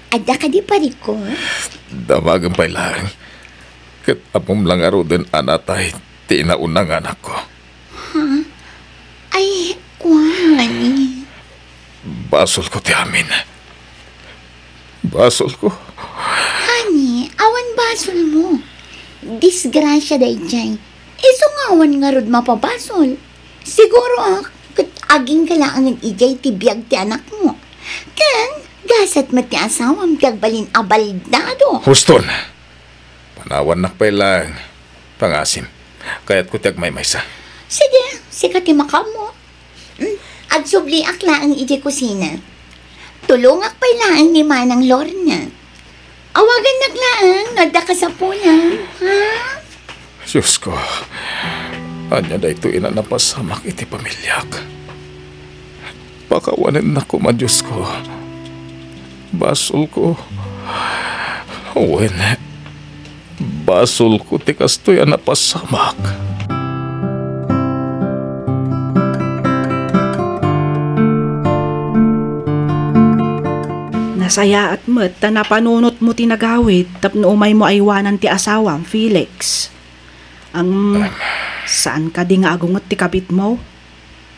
Adda ka di pariko? Damagan pa'y lang. Kat apong lang aro din anatay ti inaunang anak ko. Ha? Ay, kwani. Basol ko ti amin. Basol ko. Hani, awan basol mo. Disgrasya day dyan. Iso nga awan nga rod mapabasol. Siguro, kat aging kalaangan ijay ti biyag ti anak mo. Kan, gasat mo ti asawam ti agbalin abaldado. Huston, panawan nakpay lang. Pangasim, kaya't ko tiag may maysa. Sige, sikat ti makamo. Agsubli akla ang ijay kusina. Tulungak pa lang ni Manang Lorna. Awagan naglaang, nadda ka sa pulang, ha? Diyos ko, anya da ito inanapasamak iti pamilyak. Pakawanin na ko man, Diyos ko. Basol ko. Uwin, basol ko ti kastoy anapasamak. Nasaya at met, ta napanunot mo tinagawid, tapno umay mo aywanan ti asawam, Felix. Saan ka di nga agungot ti kapit mo?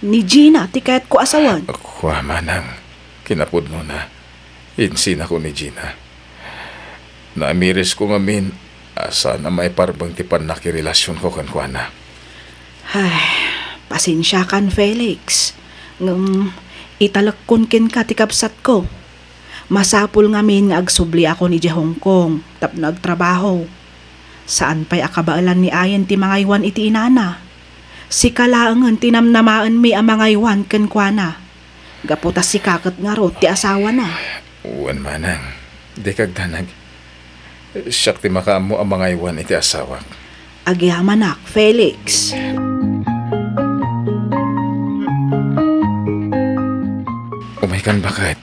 Ni Gina, ti kayat ko asawan. Ako, manang, kinapod mo na. Insin ako ni Gina. Naamiris ko ngamin, asa na may parbang ti panakirelasyon ko kan kuana. Ay, pasensya kan, Felix. Italakon kin ka ti kapsat ko. Masapul ngamin nga agsubli ako ni Hong Kong, tapno agtrabaho. Saan pa'y akabaalan ni Ayen ti mga iwan iti inana? Si kalaangan tinamnamaan mi ang mga iwan kenkwana. Gaputas si kakat nga ro ti asawa na. Uwan manang, di kagdanag. Siyak ti makamo ang mga iwan iti asawa. Agyamanak, Felix. Umay kan bakit?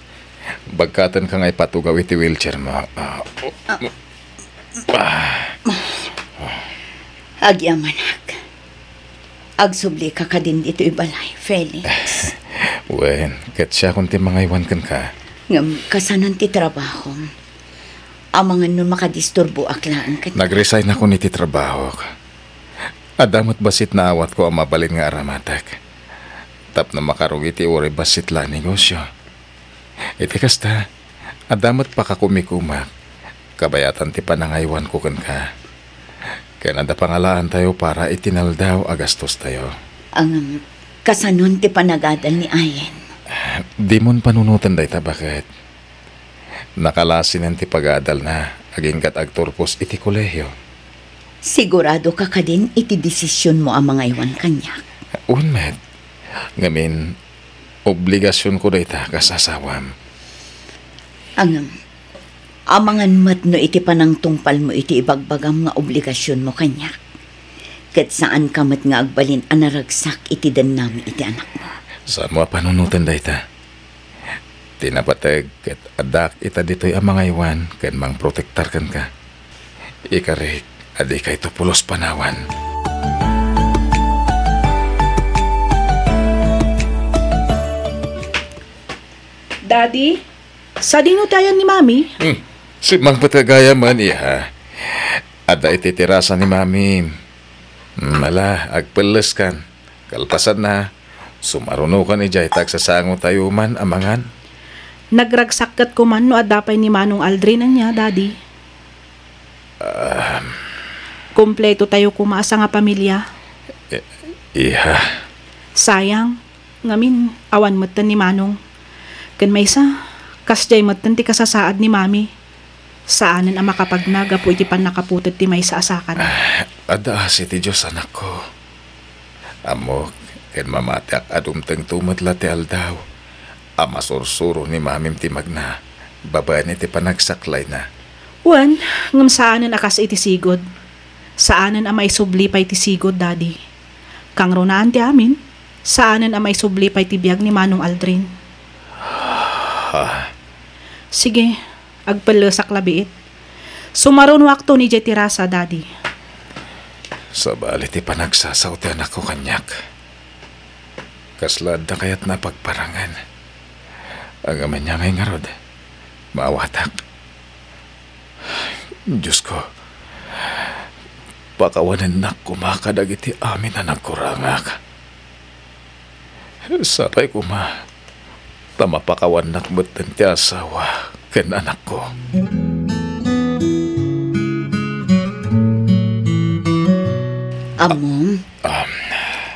Bagkatan ka nga'y patugaw iti wheelchair mo. Agyamanak. Agsubli ka ka din dito ibalay, Felix. Wen, kat siya kung ti mga iwan kan ka. Ngam, kasanan ti trabaho. Amangan nun makadisturbo aklaan ka. Nag-resign ako ni ti trabaho. Adamot basit na awat ko ang mabalin nga aramatak. Tap na makarugi ti uri basit la negosyo. Iti kasta, adamot pa ka kumikumak. Kabayatan ti panangaywan ko kan ka. Kaya nanda pangalaan tayo para itinaldaw agastos tayo. Ang kasanon ti panagadal ni Ayen. Di mon panunutan day ta bakit? Nakalasin ang ti pagadal na aging kat agturpos iti kolehiyo. Sigurado ka ka din iti desisyon mo ang mga iwan kanya. Unmet, ngamin, obligasyon ko day ta kasasawam. Ang amangan mat no iti panang tungpal mo iti ibagbagam nga obligasyon mo kanya. Kat saan ka mat nga agbalin anaragsak iti danami iti anak mo. Saan mo panunutan day ta? Tinapatag kat adak ita dito'y ang mga iwan kan mang protektar kan ka. Ikarik, adi kay to pulos panawan. Daddy, sa dinutayan ni Mami? Si mang patagaya man iha. Ada ititirasa ni Mami. Mala, agpeles kan. Kalpasan na. Sumaruno ka ni Jay tagsasango tayo man amangan. Nagragsakat ko man no adapay ni Manong Aldrin na niya, Daddy. Kompleto tayo kumasa nga pamilya. Iha. Sayang, ngamin awan matan ni Manong. Kan may isa, kasjay matan ti kasasaad ni Mami. Saanan ang makapagnaga po iti pan nakaputot ti may sa asakan. Ada si ti Diyos anak ko. Amok, ken mamatak adumteng tumatla ti aldaw. Ama sursuro ni Mamim ti magna. Babaan iti panagsaklay na. Wan, ngam saanan akas iti sigod. Saanan ang may subli pa iti sigod, Daddy. Kang ronaan ti amin, saanan ang may subli pa iti biyag ni Manong Aldrin. Sige, agpalasak labiit. Sumaron wakto ni Jetirasa, Daddy. Sa bali ti panagsasaw ti anak ko kanyak. Kaslad na kaya't napagparangan. Ang aman niya ngay ngarod. Maawatak. Diyos ko. Pakawanan na kumakadag iti amin na nagkurangak. Sapay kuma. Tamapakawan nakbatan ti asawa ken anak ko. Among,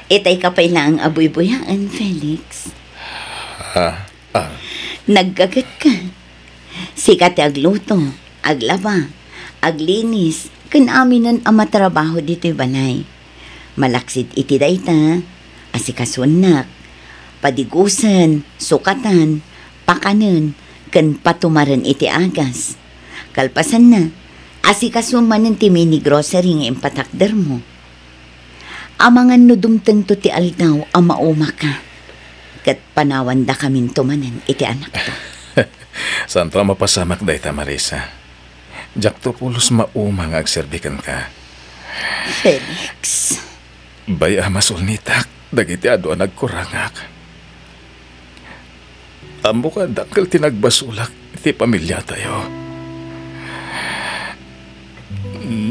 Itay ka pa lang abuy-buyaan, Felix. Naggagat ka. Sikat agluto, aglaba, aglinis, kan aminan ang matrabaho dito'y balay. Malaksit iti dayta, asikasunak, padigusan, sukatan, pakanan, kan patumaran iti agas. Kalpasan na, asikasuman ti mini grocery ng impatakder mo. Amangan no dumteng to ti aldaw ang mauma ka. Kat panawan da kaming tumanan iti anak to. Saan to mapasamak dayta, Marisa? Jak to pulos mauma nga agserbikan ka. Felix. Baya masulnitak, dagiti ado nagkurangak. Amo ka dakal tinagbasulak iti pamilya tayo.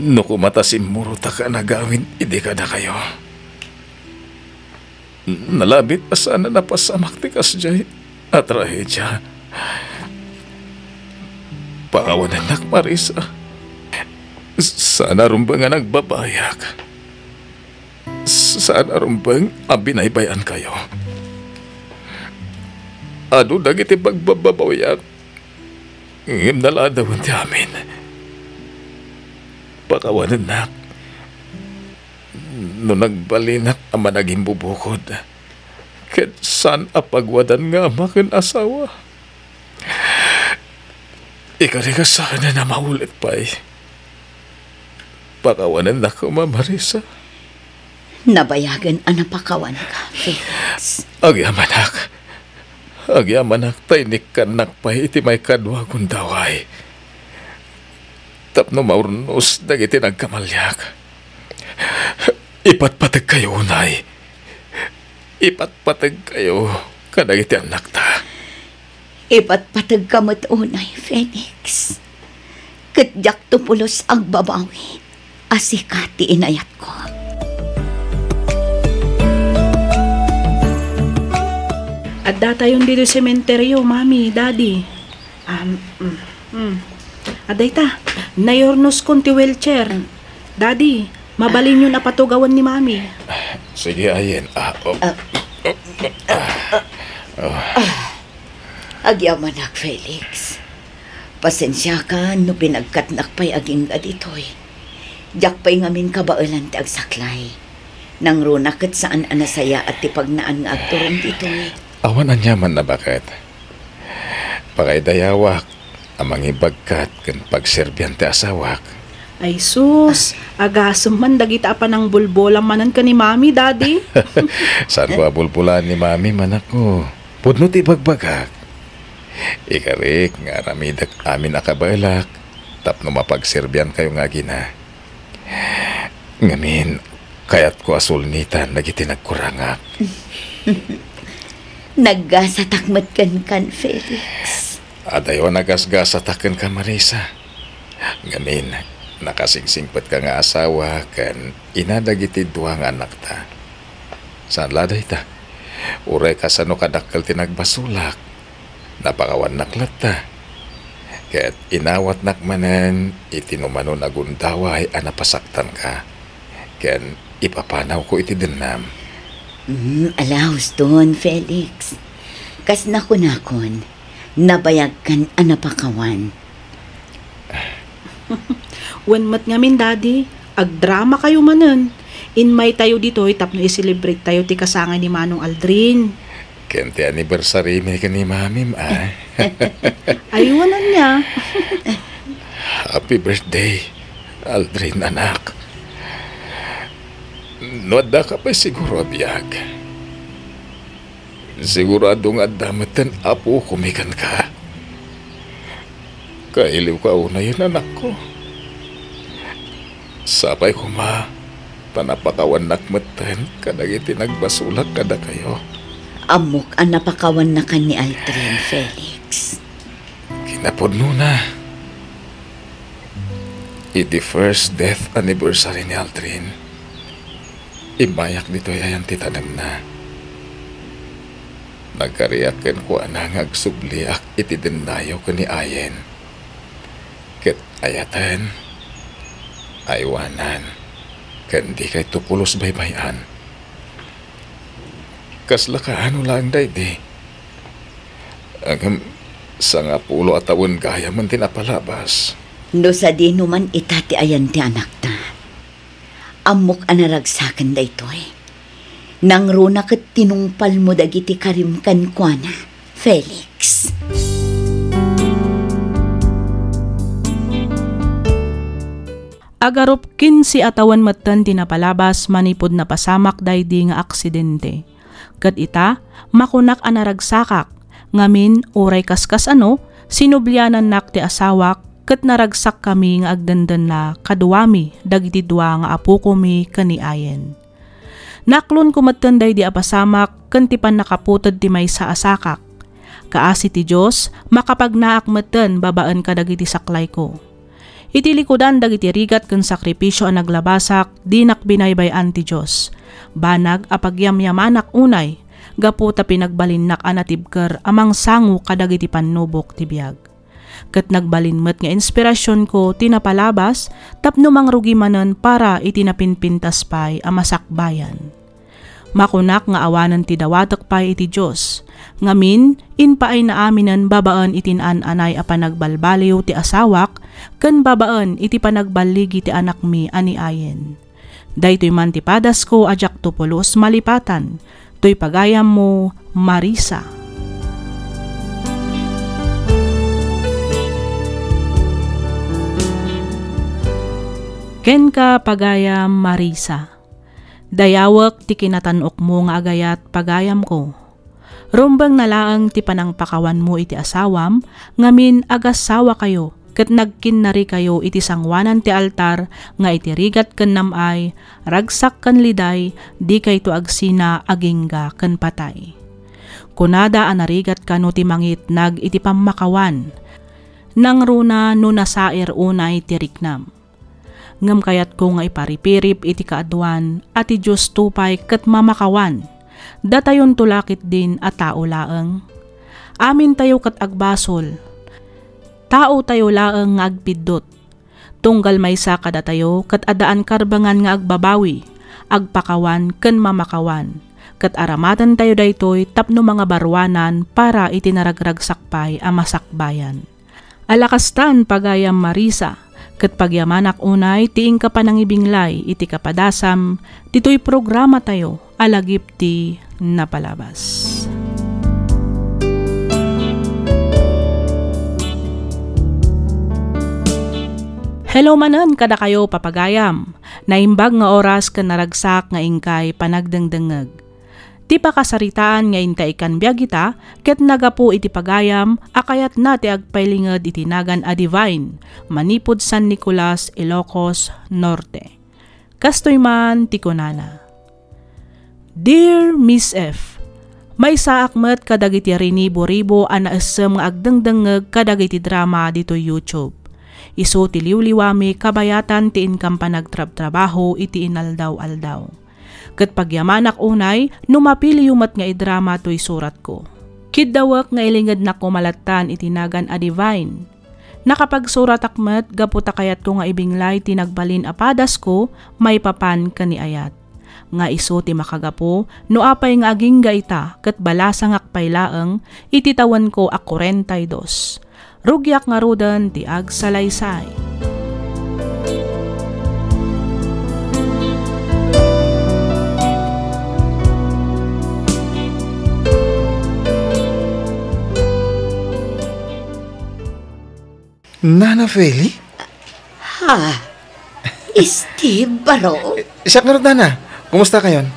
No kumatasim muruta ka na gawin, hindi ka na kayo. Nalabit pa sana napasamak ti kasjay at trahedya. Pakawanan nak, Marisa. Sana rumbang nga nagbabayak. Sana rumbang abinaybayan kayo. Ado dagiti pagbababayak. Ngim naladawan ti amin. Pakawanan nak. No nagbalinak ang managing bubukod. Ket san apagwadan nga makin asawa. Ikari ka sana na maulit pa eh. Pakawanan na ko, Ma'am Marisa. Nabayagan ang napakawan ka, Felix. Agyamanak. Agyamanak, tainik ka nakpay iti may kadwa kung daway. Tapno maurnos, dagiti nagkamalyak. Ipatpatag kayo, unay. Ipatpatag kayo, kadagiti anak ta. Ipatpatag kamot unay, Felix. Katyak tupulos ang babawi. Asikati inayat ko. At data yung dito sementeryo, Mami, Daddy. Aday ta, nayornos kon ti wheelchair. Daddy, mabalin yun na patugawan ni Mami. Sige, ayen. Agyamanak, Felix. Pasensya ka no pinagkatnak pa'y aging gaditoy. Diyak pa'y ngamin kabailan ti agsaklay. Nang runakit saan anasaya at tipagnaan nga agturong ditoy. Awan anyaman na bakit? Pakaidayawak, amang ibagkat kan pagserbyan ti asawak. Ay sus, agasem man dagita pa ng bulbolang manan ka ni Mami, Daddy. Saan ko abulbulan ni Mami manako? Pudno ti bagbagak. Ikarik nga ramidak amin akabalak. Tapno mapagserbyan kayo nga gina. Ngamin, kayat ko asulnitan nagiti nagkurangak. Naggasatakmat kan, Felix. Adayo nagasgasatakan ka, Marisa. Ngamin, nakasingsingpat ka nga asawa kan inadagiti duwang anak ta. Saan laday ta? Uray ka sano kadakkel tinagbasulak. Napakawan naklat ta. Kaya't inawat nakmanan itinumanon agundaway anapasaktan ka. Kaya't ipapanaw ko iti denam. Alaos doon, Felix. Kas nakunakon, nabayag kan anapakawan. Wenmat ngamin, Daddy, agdrama kayo manan. Inmay tayo dito, tapno i-celebrate tayo ti kasangay ni Manong Aldrin. Kente anniversary mi ka ni Mami, Aywanan niya. Happy birthday, Aldrin, anak. Noda ka pa siguro biyag. Siguradong adamatan apo kumikan ka. Kailiw ka una yun, anak ko. Sapay ko panapakawan nakmatan kadagiti nagbasulak kada kayo. Amok ang napakawan na kan ni Aldrin, Felix. Kinapodno na. Iti first death anniversary ni Aldrin. Imayak dito ayan titanam na. Nagkariyakin ko anang agsubliak iti dendayo ko ni Ayen. Ket ayatan, aywanan, kan di kay tupulos baybayan. Kasla ka ano lang daydi. Ang sa nga pulo at tawon kaya man tinapalabas. No sa di naman itati ayan ti anak ta. Amok anaragsakan da ito eh. Nang runa kat tinungpal mo dagiti karimkan kwa na, Felix. Agarup si atawan matan tinapalabas manipod na pasamak daydi nga aksidente. Kat ita, makunak anaragsakak, ngamin uray kaskas sinublyanan nak ti asawak, kat naragsak kami nga agdandan na kaduwami dagiti dua nga apo kumi kaniayen. Naklon kumatan daydi apasamak, kantipan nakaputod ti may sa asakak. Kaasi ti Diyos, makapagnaak matan babaan ka dagiti saklay ko. Iti likudan dagiti rigat ken sakripisyo ang naglabasak, dinak binaybayan ti Diyos. Banag apagyamyamanak unay, gapu ta pinagbalinnak anatibker amang sangu kadagiti pannubok ti biag. Ket nagbalinmet nga inspirasyon ko tinapalabas, tapno mangrugi manen para itinapinpintas pay amasakbayan. Makunak nga awanan ti dawatek pay iti Diyos. Ngamin, inpaay na aminan babaan itin-an-anay a panagbalbaliw ti asawak, ken babaan iti panagbaligi ti anak mi aniayen. Daytoy man ti padas ko ajak tupulos malipatan, toy pagayam mo, Marisa. Ken ka pagayam Marisa. Dayawak ti kinatanok mo nga agayat pagayam ko. Rumbang nalaang ti panangpakawan mo iti asawam, ngamin agasawa kayo, ket nagkinnari kayo iti sangwanan ti altar, nga iti rigat ken namay, ragsak ken liday, di kayto agsina agingga ken patay. Kunada anarigat kano ti mangit nag iti pammakawan, nang runa no nasair unay ti riknam. Ngam kayat ko nga iparipirip iti kaadwan at ti Diyos tupay ket mamakawan. Datayon tulakit din at tao laeng. Amin tayo ket agbasol. Tao tayo laeng nga agpiddot. Tunggal maysa kada tayo ket adaan karbangan nga agbabawi, agpakawan ken mamakawan. Ket aramatan tayo daytoy tapno mga barwanan para itinaragragsakpay a masakbayan. Alakastan pagayam Marisa. Ket pagyamanak unay, tiing ka pa nang ibinglay, iti kapadasam, dito'y programa tayo, alagip ti napalabas. Hello manen kada kayo papagayam, naimbag nga oras ka naragsak nga ingkay panagdengdengeg. Ti pakasaritaan nga intay kan biyagita, ket nagapu iti pagayam, akayat na ti agpailinged itinagan a divine, manipod San Nicolas, Ilocos Norte. Kastoy man ti kunana. Dear Miss F, may saakmet kadagiti rinibo-ribo ana esem nga agdengdengeg kadagiti drama dito YouTube. Isu ti liwliwami kabayatan ti inkam panagtrab-trabaho iti inaldaw-aldaw. Ket pagyamanak unay, numapili yumat nga idrama to'y surat ko. Kiddawak nga ilingad na kumalatan itinagan a divine. Nakapagsurat akmet, gaputa kayat ko nga ibinglay tinagbalin apadas ko, may papan kaniayat. Nga iso ti makagapo, no apay nga agingga ita, ket balasang akpay laeng, ititawan ko a 42. Rugyak nga rudan ti agsalaysay. Nana Feli? Ha? Steve Baro? Siya nga Nana, kumusta kayon?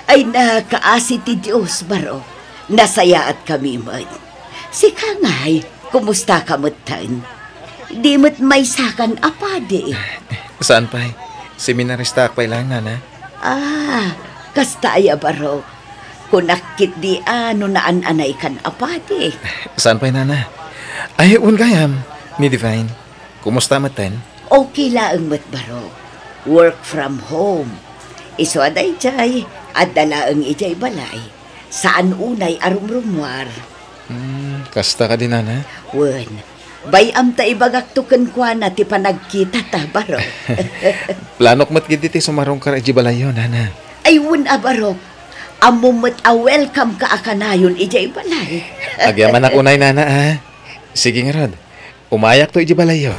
Ay nakaasi ti Diyos Baro. Nasaya at kami man. Si Kangay, kumusta ka mutan? Di mo't may sakan apade. Saan pa? Seminarista pa lang Nana. Kastaya Baro. Kunakit di ano naan-anay kan apade. Saan pa Nana? Ay, gayam. Ni Divine, kumusta matan? Okay laang mat Baro. Work from home. Iso aday jay, at dalaang ijay balay. Saan unay arumrumwar? Kasta ka din, Nana? Wen, bayam ta ibagak tuken kwa na ti panagkita ta, Baro. Planok mat giti sumarong ka iji balay yun, Nana. Ay, Baro. Amumot a welcome ka akanayon ijay balay. Agyaman ako nay nana ha. Sige nga rod. Umayak to iji balayo.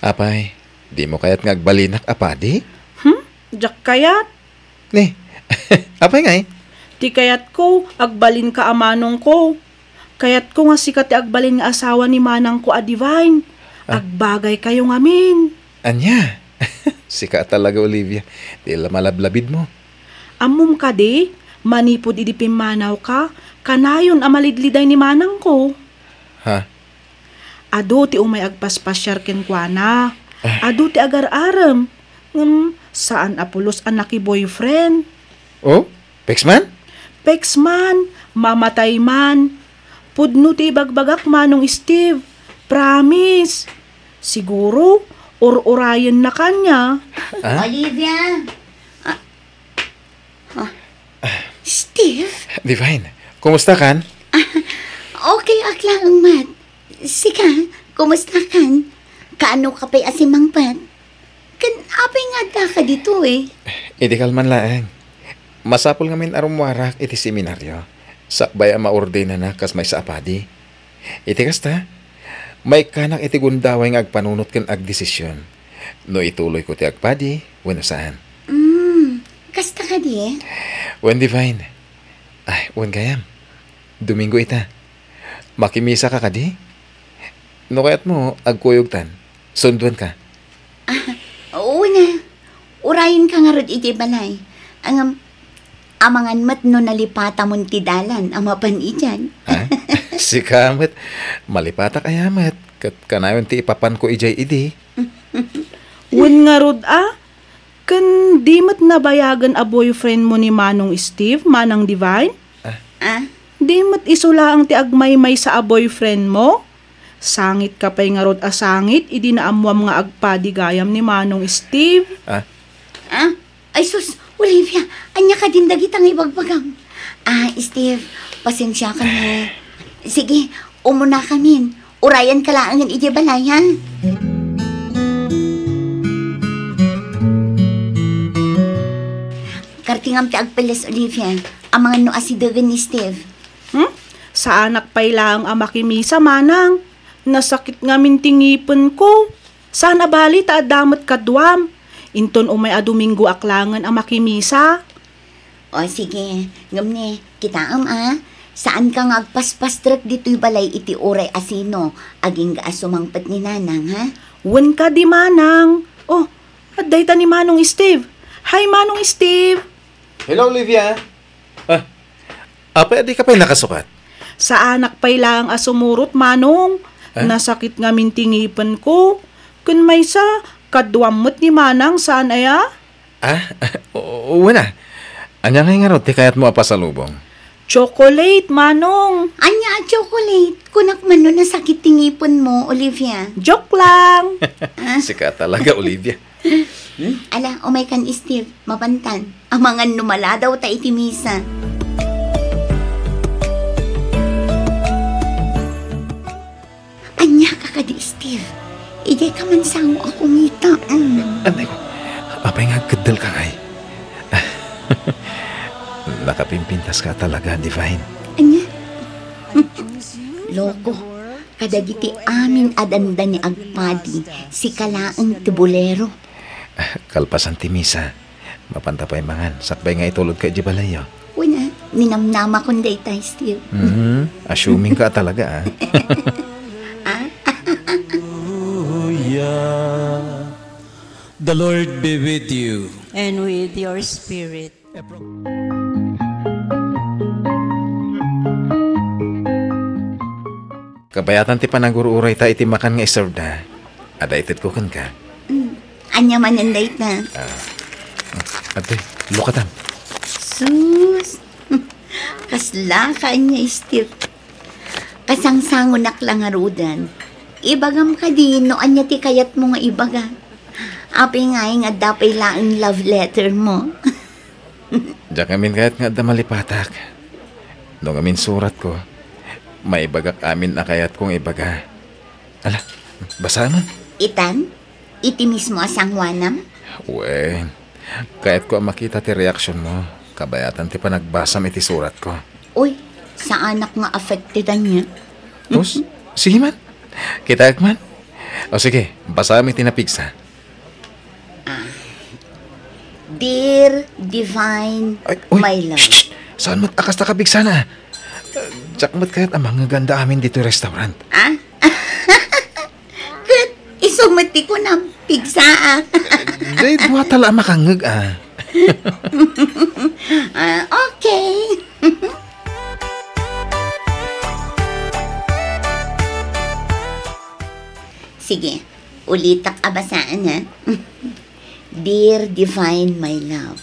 Apay, di mo kaya't ngagbalinak apadi? Jak kayat? Ne, apay nga eh. Ti kayat ko, agbalin ka amanong ko. Kayat ko nga sikat ti agbalin nga asawa ni manang ko a Divine. Agbagay kayo ngamin. Anya, sika talaga Olivia. Di la malablabid mo. Amum ka di, manipod idipimanaw ka, kanayon amalidliday ni manang ko. Ha? Ado ti umay agpaspasyar kenkwana. Ado ti agar-aram. Saan apulos ang naki-boyfriend? Oh, Pexman? Pexman, mamatay man. Pudno ti bagbagak manong Steve. Promise. Siguro, urayan na kanya. Olivia! Steve? Divine, kumusta kan? Okay, aklang mat. Sika, kumusta kan? Kaano ka pa'y asimang pat? Kan apay nga da ka dito eh. Idi kalman laeng. Masapol ngamin arumwarak iti seminaryo. Sakbay ang maordena na kas may sa apadi. Iti kasta, may kanak iti gundaway nga agpanunot kan agdesisyon. No ituloy ko ti agpadi, wano saan. Kasta ka di? Wen Divine. Ay, wen gayam. Domingo ita. Makimisa ka di? No kayat mo, agkuyugtan. Sunduan ka. Oo na. Urayin ka nga rod iti balay. Ang amangan mat no nalipata mon ti dalan, ang mapanijan. Ha? Si kamat. Malipata kayamat. Kat kanayon ti ipapan ko ijay idi. Wen nga rod kan di mat nabayagan a boyfriend mo ni manong Steve, manang Divine? Di mat isula ang ti agmaymay sa a boyfriend mo? Sangit ka pa'y nga rod a sangit, idi naamuam nga agpadi gayam ni manong Steve. Ay sus, Olivia, anya ka din dagitang ibagbagang. Steve, pasensya ka na. Sige, umuna kamin. Urayan ka lang ang iti balay, ha? Kartingam ti agpeles, Olivia. Ang mga no asidagan ni Steve. Sa anak pa'y lang ang makimisa, manang. Nasakit nga mintingipon ko. Sana bali ta adamat kadwam. Inton umay a Domingo aklangan ang makimisa. O sige, ngamne, kita Saan ka nga agpaspastrek dito'y balay iti oray asino, aging gaasumangpat ni nanang, ha? Wen ka di manang. Oh, aday ta ni manong Steve. Hi manong Steve. Hello, Olivia. Apa di ka pa'y nakasukat? Sa anak pa'y lang asumurot manong. Nasakit nga mintingipan ko. Kun may sa kadwamot ni manang saan aya? Oo na. Anya nga rod, ti kayat mo apasalubong. Chocolate, manong. Anya chocolate? Kunak man no nasakit tingipon mo, Olivia. Joke lang. Sika talaga, Olivia. Ala, umay kan Steve, mapantan. Ang mga numala daw ta itimisa. Anya ka di Steve. Ijay ka man sango ako ngita. Anay ko, apay nga kadal ka kay. Nakapimpintas ka talaga, Divine. Anya? Loko, kadagiti amin adanda ni agpadi, si kalaang tibulero. Kalpasan ti misa. Mapantapay mangan. Sakbay nga itulog ka di balayo. Wala, ninamnama kong daytay, Steve. Assuming ka talaga, The Lord be with you. And with your spirit. Kabayatan ti panaguro-uray ta iti makan nga iserve na. Ada itit ko kan ka. Anya man ang date na. Ate, lukatam. Sus! Kasla ka niya, Steve. Kasangsangon naklang arudan. Ibagam ka din, no anya ti kayat mo nga ibaga. Api nga dapay laang love letter mo. Diyan kami kahit nga damalipatak. Nung amin surat ko, maibagak amin na kayat kong ibaga. Ala, basa mo. Itan, iti mismo asangwanam? Wen, kahit ko ang makita ti reaksyon mo, kabayatan ti pa nagbasam iti surat ko. Uy, sa anak nga affectedan niya. Us, sige man. Kita man. O sige, basami ti napigsa. Dear Divine Uy, My Love. shh, saan mo't akas na kabigsa na? Tsak mo't kaya't ang mga ganda amin dito restaurant. Ah? Kat, isumati ko na pigsa Day, duwa tala makangag Okay. Sige, ulitak abasaan ha. Dear Divine My Love,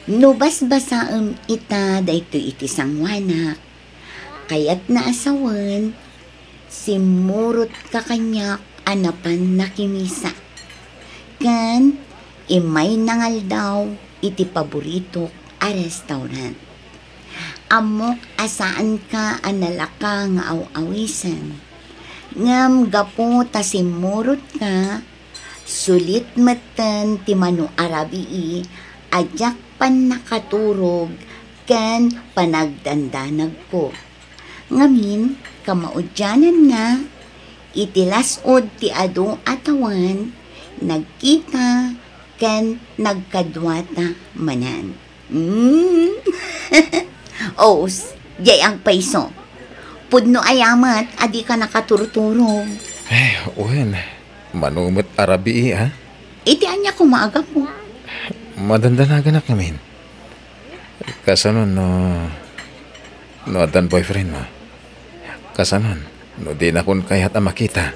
nubas-basaam ita dayto iti sangwanak, kayat na asawan, simurot ka kanyak anapan na kimisa. Kan, imay nangal daw iti paborito a restaurant. Amok asaan ka analaka nga aw-awisan. Ngam gapo ta simurot ka, sulit matan ti mano arabii, ajak pan nakaturog, kan panagdandanag ko. Ngamin, kamaudyanan nga, itilasod ti ado atawan, nagkita, kan nagkadwata manan. Os, jay ang paiso. Pudno ayamat, adi ka nakaturturog. Eh, Wen, manumot arabi ha? Iti anya ko maaga po. Madandanagan namin. Kasanon no adan boyfriend mo. Kasanon, no di na kun kayat ang makita.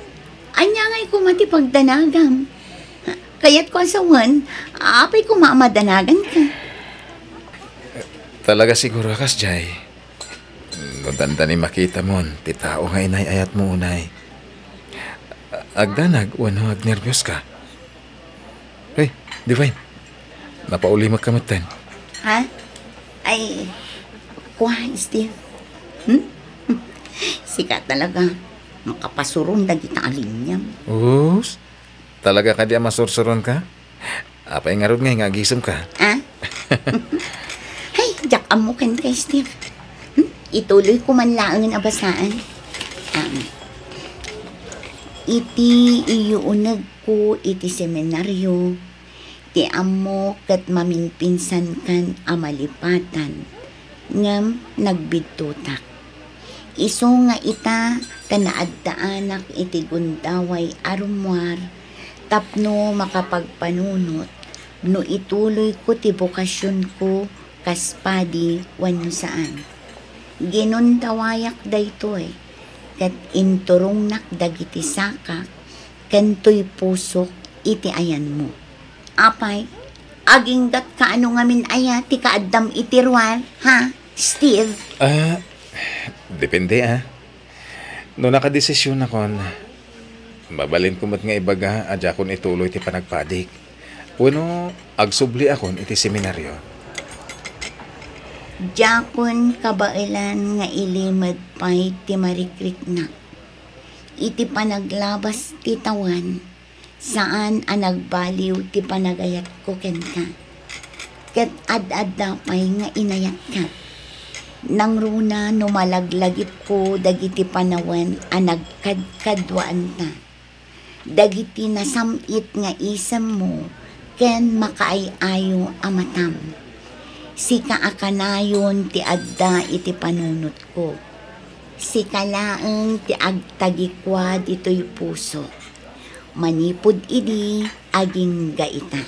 Anya ngay ko mati pagdanagam. Kayat ko asawan, apay ko maamadanagan ka. Talaga siguro kas, Jay. No dandani makita mo, ti tao nga inay-ayat mo unay. Agdanag, wano agnervyos ka. Hey, Divine, napauli magkamatan. Ha? Ay, kuha, Steve. Sika talaga. Makapasurong na kita alinyam. Us, talaga ka di masursuron ka? Apay nga rin nga gisam ka. Ha? Hey, jak amukan kay Steve. Ituloy ko man laang abasaan. Iti iyuunag ko iti seminaryo. Ti amo kat maminpinsan kan amalipatan. Ngam nagbidtutak. Iso nga ita tanaadtaanak iti gundaway arumwar. Tapno makapagpanunot. No ituloy ko ti bokasyon ko kaspadi wanyo saan. Ginundawayak daytoy, kat inturong nakdagiti saka, kantoy pusok iti ayan mo. Apay, aging gat kaano ngamin aya, ti kaadam iti ruwal, ha, Steve? Depende No nakadesisyon akon, mabalin ko mat nga ibaga, adya kon ituloy ti panagpadik. Uno, agsubli akon iti seminaryo. Jakon kabailan nga ilimad pa'y ti marikrik na. Iti panaglabas ti tawan, saan ang nagbaliw ti panagayat ko ken ka. Ket ad-ad pa'y nga inayat ka. Nang runa numalaglagip ko dagiti panawan ang nagkadkadwaan ta. Dagiti nasamit nga isam mo, ken makaayayo amatam. Sika akanayon ti adda iti panunot ko. Sika laeng ti agtagikwad ito'y puso. Manipod idi aging gaita.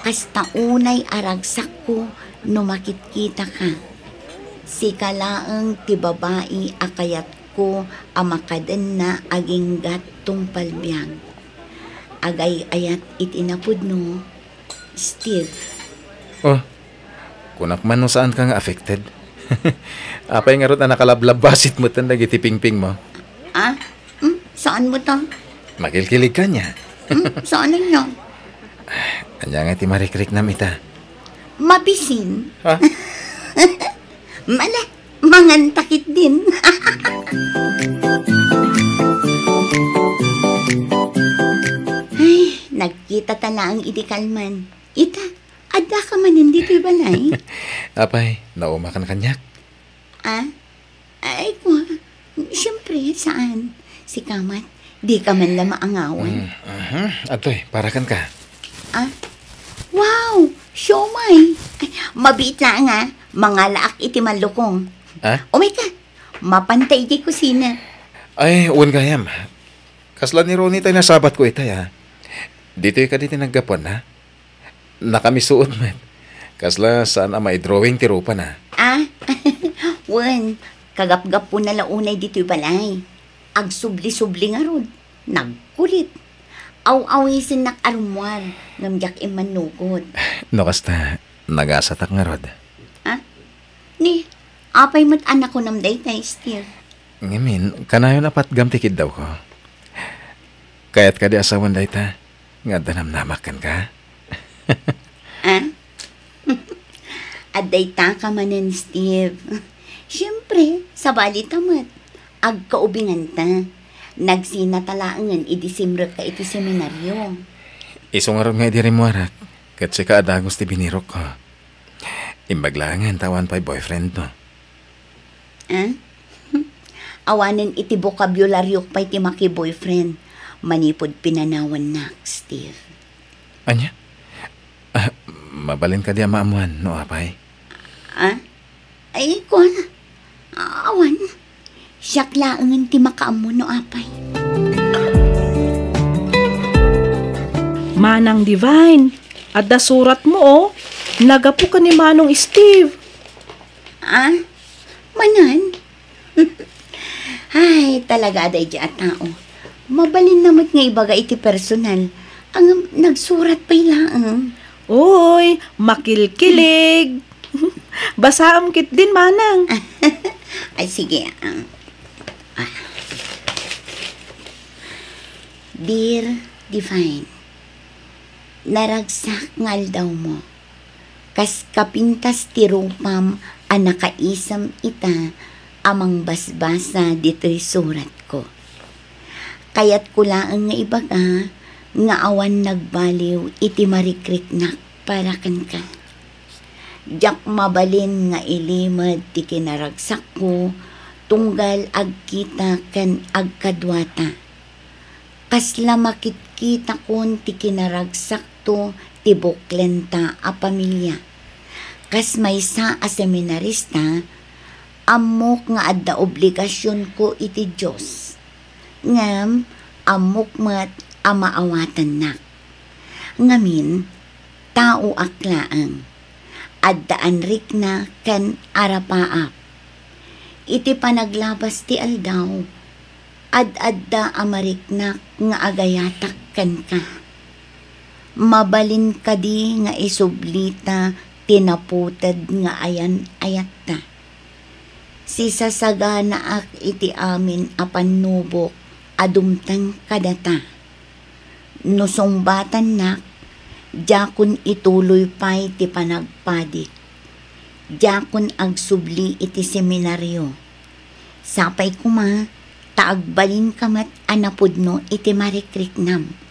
Kasta unay aragsak ko no makitkita ka. Sika laeng ti babae akayat ko amakaden na aging gatong palbiyang. Agay ayat itinapod no, Steve. Oh, kunak man no saan ka nga affected? Apay nga ron na nakalablabasit mo tan dagiti pingping mo. Saan mo to? Makilkilig ka niya. Saan ninyo? Anya nga ti marikrik nam ita. Mabisin. Ha? Mala, mangantakit din. nagkita tala ang idikalman. Ita, adda ka man hindi to'y balay. Apay, naumakan kanyak. Ah? Ay ko, siyempre, saan? Si Kamat, di ka man lang maangawan. Atoy, parakan ka. Ah? Wow! Siomay! Ay, mabit lang nga, mga laak iti malukong. Ah? O may ka, mapantay di kusina. Ay, uwan gayam. Kasla ni Ronnie tayo nasabat ko itay, ha? Dito ka dito naggapon, ha? Nakamisuot, man. Kasla saan may drawing tirupan, ha? Ah? Wan, kagap-gap po na launay dito'y balay. Ag subli-subli nga rod. Nagkulit. Aw-awisin nak arumwar. Ngamjak imanukod. No, kasta nagasatak nga rod. Ha? Ni, apay mo't anak ko nam daytay, Steve. Ngamin, kanayon apat gamtikid daw ko. Kaya't ka di asawan dayta. Nga danam-namakan ka. Ah? Adayta ka manan, Steve. Siyempre, sa bali tamat. Ag kaubingan ta. Nagsinatalaangan i-Disimbre ka iti seminaryo. Isungarap nga di rin mo arak. Katsi ka adagos ti binirok ko. Imbaglangan tawan pa'y boyfriend mo. Ah? Awanan iti bokabularyo pa'y ti maki-boyfriend. Manipod pinanawan na, Steve. Anya? Mabalin ka di amaamuan, no apay? Ah? Ay, kon. Awan. Siyak laangan ti makaamu no apay. Manang Divine, adda surat mo oh. Nagapu ka ni Manong Steve. Ah? Manan? Ay, talaga aday di at tao. Mabalin namat nga ibaga iti personal. Ang nagsurat pa'y laang. Uy, makilkilig. Basaam kit din, Manang. Ay, sige. Dear Divine, naragsak ngal daw mo. Kas kapintas ti rupam a nakaisam ita amang basbasa dito'y surat ko. Kaya't kulaang nga ibaga nga awan nagbaliw iti marikriknak para kan ka. Diyak mabalin nga ilimad ti kinaragsak ko tunggal agkita kan agkadwata. Kasla makitkita kon ti kinaragsak to ti buklenta a pamilya. Kas maysa a seminarista, amok nga adda obligasyon ko iti Diyos. Ngam, amok mat a maawatan nak. Ngamin, tao aklaang, addaan rik na kan arapaap. Iti panaglabas ti aldaw, ad-adda amariknak nga agayatak kan ka. Mabalin ka di nga isublita tinaputad nga ayan ayatta. Sisasagana ak iti amin apan nubok adumtang kadata. Nusungbatan nak, jakun ituloy pa'y ti panagpadik. Jakun agsubli iti seminaryo. Sapay kuma, taagbalin kamat anapudno iti marikriknam.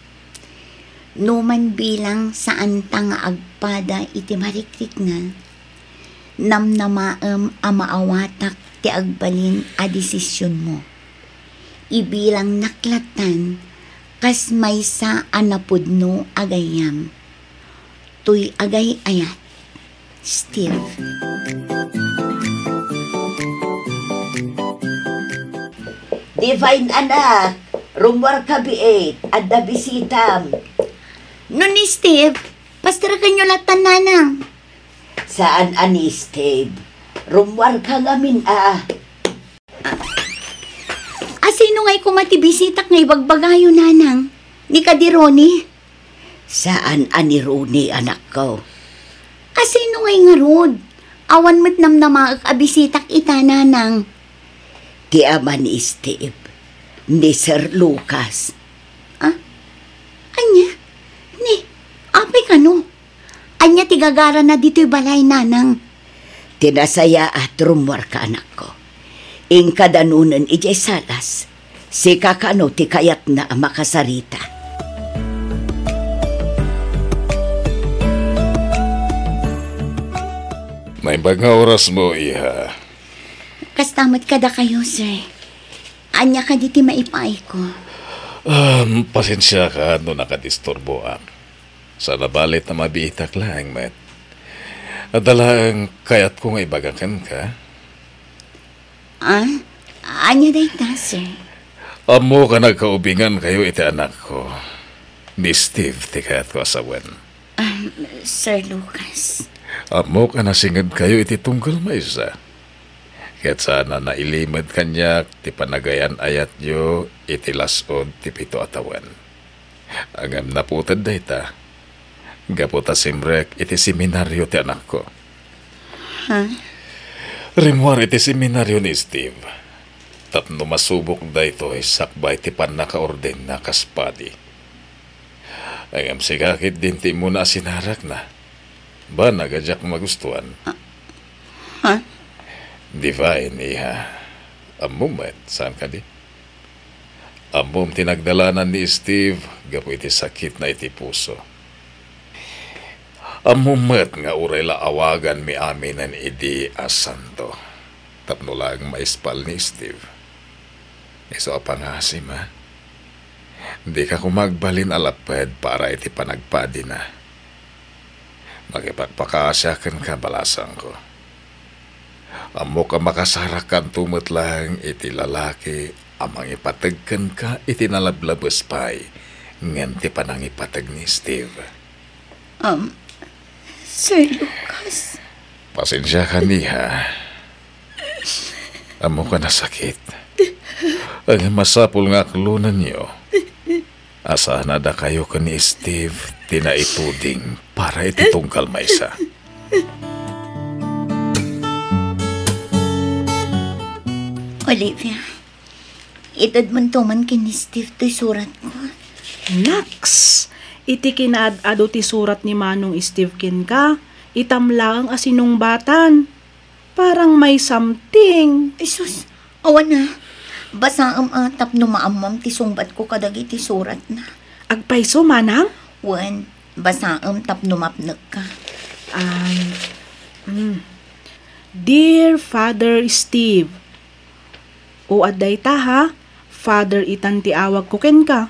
Numan bilang saan ta nga agpada iti marikrikna, namnamaem a maawatak ti agbalin a desisyon mo. Ibilang naklatan, kas maysa anapudno agayam. Tuy agay ayat, Steve. Divine anak, rumwar ka biit, adda bisitam. No ni Steve, pastara kanyo latan nanang. Saan ani Steve? Rumwar ka ngamin Asino nga'y kumatibisitak nga ibagbagayo nanang? Ni Kadironi? Saan ani Roni anak ko? Asino nga'y nga rod? Awan mo't namnamaak abisitak ita nanang. Ti ama ni Steve, ni Sir Lucas. Anya? Ni, apay ka no? Anya tigagara na dito'y balay nanang. Tinasaya at rumwar ka anak ko. Ing kadanunan ijay salas, si kakano ti kayat na makasarita. May mga oras mo, iha. Kastamat kada kayo, sir. Anya ka diti maipay ko. Pasensya ka no nakadisturbo ang. Sa nabalit na mabiitak lang, met. Adalang kayat ko nga ibagakan ka. Anya dayta, sir. Amo ka nagkaubingan kayo iti anak ko. Ni Steve, ti kayat ko asawan. Sir Lucas. Amo ka nasingad kayo iti tunggal maysa. Kaya't sana nailimad kanyak ti panagayan ayat yo iti lasod ti pito atawan. Angam naputad dayta. Gaputa simrek iti seminaryo ti anak ko. Rimwar iti seminaryo ni Steve. Tapno masubok dayto sakbay ti panakaorden na kaspadi. Angam sigakit din ti mo na sinarak na. Ba nagadyak magustuhan? Divine, iha. Amom, saan ka di? Amom tinagdalanan ni Steve, gapo iti sakit na iti puso. Amom nga uray la awagan mi aminan idi asanto. Tapno lang maispal ni Steve. Iso apangasim, ha? Di ka kumagbalin alapad para iti panagpadi na. Magipagpakasyakan ka balasang ko. Amo ka makasarakan tumot lang iti lalaki amang ipatagkan ka iti nalablabas pay nganti panang ipatag ni Steve. Sir Lucas. Pasensya ka niya. Amo ka nasakit. Ang masapul nga aklunan niyo. Asahan na da kayo ka ni Steve tinaituding para ititungkal maysa. Olivia, itad man tuman kin ni Steve to'y surat ko. Naks! Iti kinaad-ado ti surat ni Manong Steve kin ka, itamlang asinong batan. Parang may something. Isus, awan na. Basta atap no maamam ti sungbat ko kadag iti surat na. Agpaiso, Manang? Wan, basta tap no mapnek ka. Dear Father Steve, o aday ta ha, Father itan ti awag ko ken ka.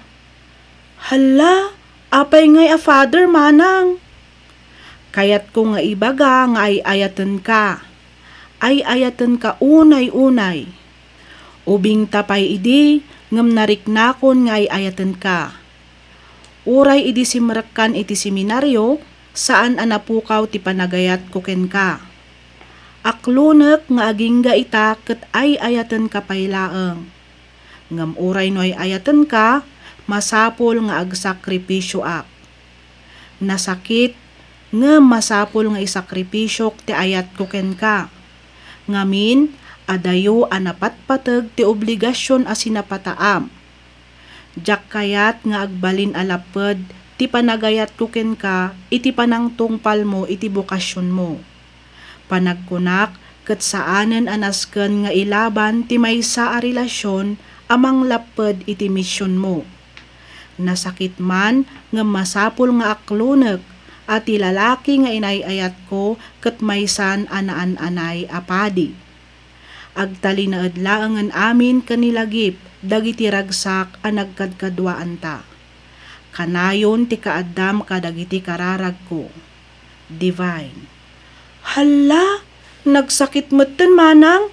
Hala, apay ngay a Father, Manang. Kayat ko nga ibaga nga ay ayatan ka. Ay ayatan ka unay-unay. Ubing tapay idi, ngam nariknakon nga ay ayatan ka. Uray idi simrakan iti seminaryo, saan anapukaw ti panagayat ko ken ka. Aklunek nga aging ga ita ket ay ayatan ka paylaeng. Ngam uray no ay ayatan ka, masapol nga agsakripisyo ak. Nasakit, nga masapol nga isakripisyo ti ayat ko ken ka. Ngamin, adayo anapatpateg ti obligasyon a sinapataam. Jak kayat nga agbalin alaped ti panagayat ko ken ka, iti panangtungpal mo iti bokasyon mo. Panagkunak ket saanen anasken nga ilaban ti maysa a relasyon amang laped iti misyon mo. Nasakit man nga masapul nga aklunek at lalaki nga inayayat ko ket maysan anaan-anay apadi. Agtalinaed laengen amin kanilagip dagiti ragsak a nagkadkadwaan ta. Kanayon ti kaaddam kadagiti kararag ko. Divine. Hala, nagsakit motten, Manang.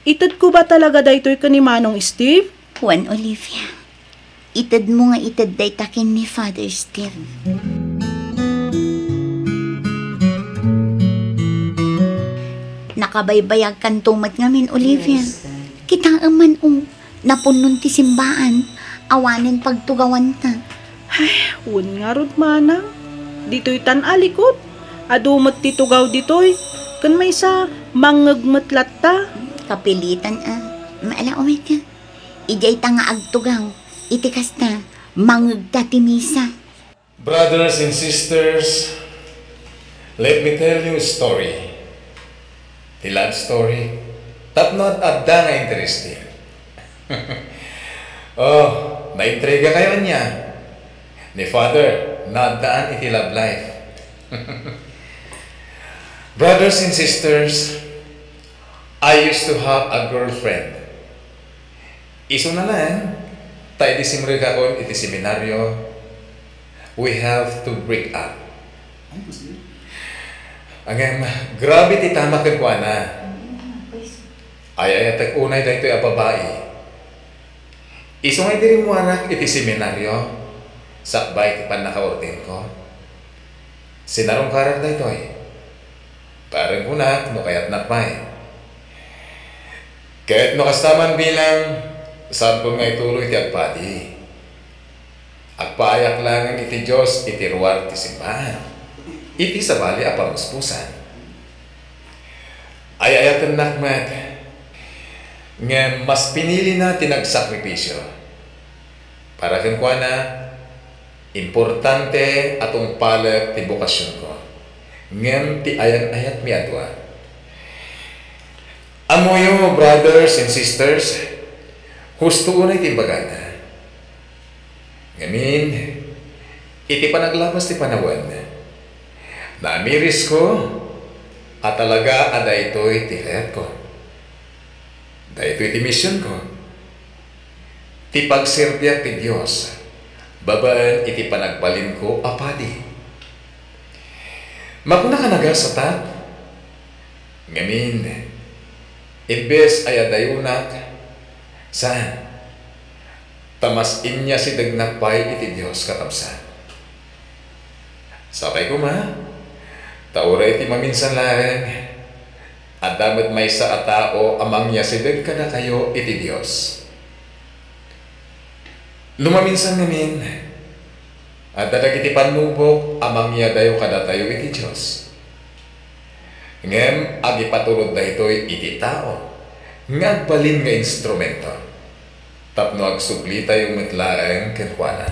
Itad ko ba talaga daytoy ka ni Manong Steve? Juan Olivia, itad mo nga itad day takin ni Father Steve. Nakabaybayag kan tumat ngamin, Olivia. Kita aman napunon ti simbaan, awanin pagtugawan ta. Ay, un nga rod, Manang. Dito'y tan-alikot. Adumot ti tugaw dito'y. Kan may sa mangagmatlat ta. Kapilitan maalaoy ka. Ijay ta nga agtugaw. Itikas ta, mangagta ti misa. Brothers and sisters, let me tell you a story. The love story. Tapno at adda nga interesting. Oh, naintriga kayo niya. Ni Father, naadaan iti love life. Brothers and sisters, I used to have a girlfriend. Iso na lang, tayo di simrigakon iti seminaryo, we have to break up. Ang grabe ti tama kagwa na. Ay unay dahito yung babae. Iso nga diri mo anak iti seminaryo, sakbay ti pan naka-ordain ko. Sinarong karar dahito parang kuna, no kaya't napay. Kahit no kastaman bilang, saan po nga ituloy ti agpadi. Agpayak lang ang iti Diyos, iti ruwar ti simbahan. Iti sabali apamuspusan. Ayayatan nakmat, nga mas pinili na tinagsakripisyo. Para kang kwa na, importante atong palag ti bukasyon ko. Ngem ti ayan-ayat mi adwa. Amoyo, brothers and sisters, husto unay ti bagana. Ngamin, iti panaglabas ti panawan. Naamiris ko, at talaga ada ito'y ti kayat ko. Da ito'y ti mission ko. Ti pagserbiak ti Diyos, babaan iti panagbalin ko apadi. Makuna ka nagasata, ngamin, imbes ay adayunak, saan? Tamas inya si dagnakpay iti Diyos katamsan. Sabay ko ma, taura iti maminsan lang, at damat may sa atao amang niya si dagkana kayo iti Diyos. Lumaminsan ngamin, at dadag iti panubok amang niya dayo kada tayo iti Diyos. Ngem, agipatulod na ito'y iti tao, ngagbalin nga instrumento, tapno agsubli tayong mitlaang kenkwana.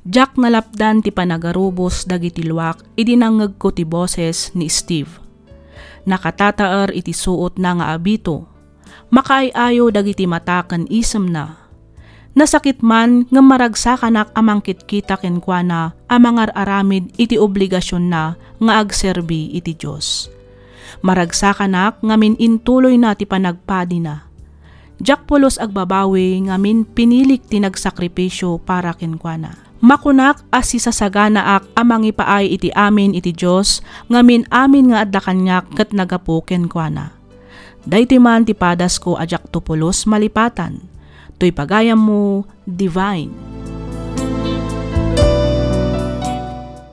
Jack nalapdan ti panagarubos dagiti luwak, idinangeg ko ti boses ni Steve. Nakatataar iti suot na nga abito, makaayayo dagiti mata ken isem na. Nasakit man nga maragsakanak amang kitkita kenkwana amang aramid iti obligasyon na nga agserbi iti Dios. Maragsakanak ngamin intuloy na ti panagpadi na. Jack pulos agbabawi ngamin pinilik ti nagsakripisyo para kenkwana. Makunak as sisasaganaak amang ipaay iti amin iti Dios ngamin amin nga adda kanyak ket nagapo kenkwana. Dayti man ti padas ko ajak tupulos malipatan, to'y pagayam mo divine.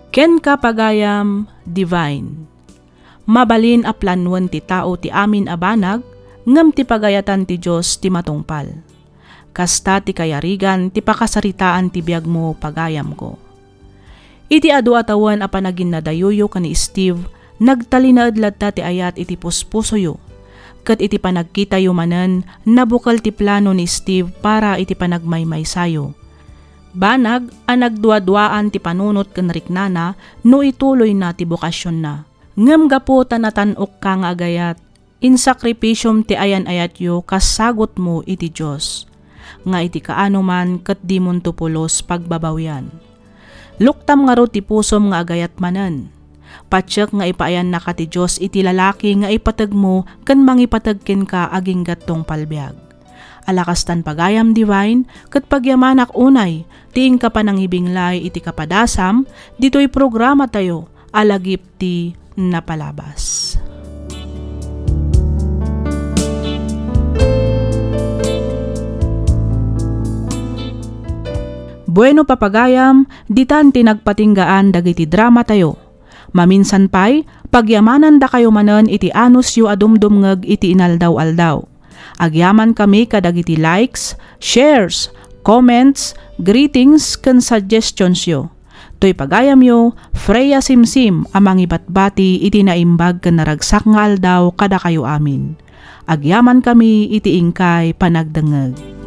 Ken ka pagayam divine. Mabalin a planwan ti tao ti amin abanag, ngem ti pagayatan ti Diyos ti matungpal. Kasta ti kayarigan ti pakasaritaan ti biag mo pagayam ko. Iti adu atawan a panagin na dayuyo kani Steve, nagtalinaadlat ta ti ayat iti puspusoyo. Kat iti panagkita yumanan, nabukal ti plano ni Steve para iti panagmaymaysayo. Banag, anagdua-duaan ti panunot ken riknana, no ituloy na ti bukasyon na. Ngem gapo tanatanok ka nga agayat, in sakripisyum ti ayan-ayat yo kasagot mo iti Diyos. Nga iti kaano man kat di mon tupulos pagbabawyan. Luktam nga ro ti pusom nga agayat manen. Patsyak nga ipaayan na ka ti Diyos iti lalaki nga ipatag mo kan mangipatagkin ka aging gatong palbiag. Alakastan pagayam divine, kat pagyamanak unay, tiing ka pa nang ibinglay iti kapadasam, dito'y programa tayo, alagip ti napalabas. Bueno papagayam, ditan tinagpatinggaan dagiti drama tayo. Maminsan pa'y, pagyamanan da kayo manen iti anus yu adumdumngeg iti inaldaw-aldaw. Agyaman kami kadagiti likes, shares, comments, greetings, ken suggestions yu. To'y pagayam yu, Freya Simsim amang ibatbati iti naimbag ken naragsak nga aldaw kada kayo amin. Agyaman kami iti ingkay panagdengeg.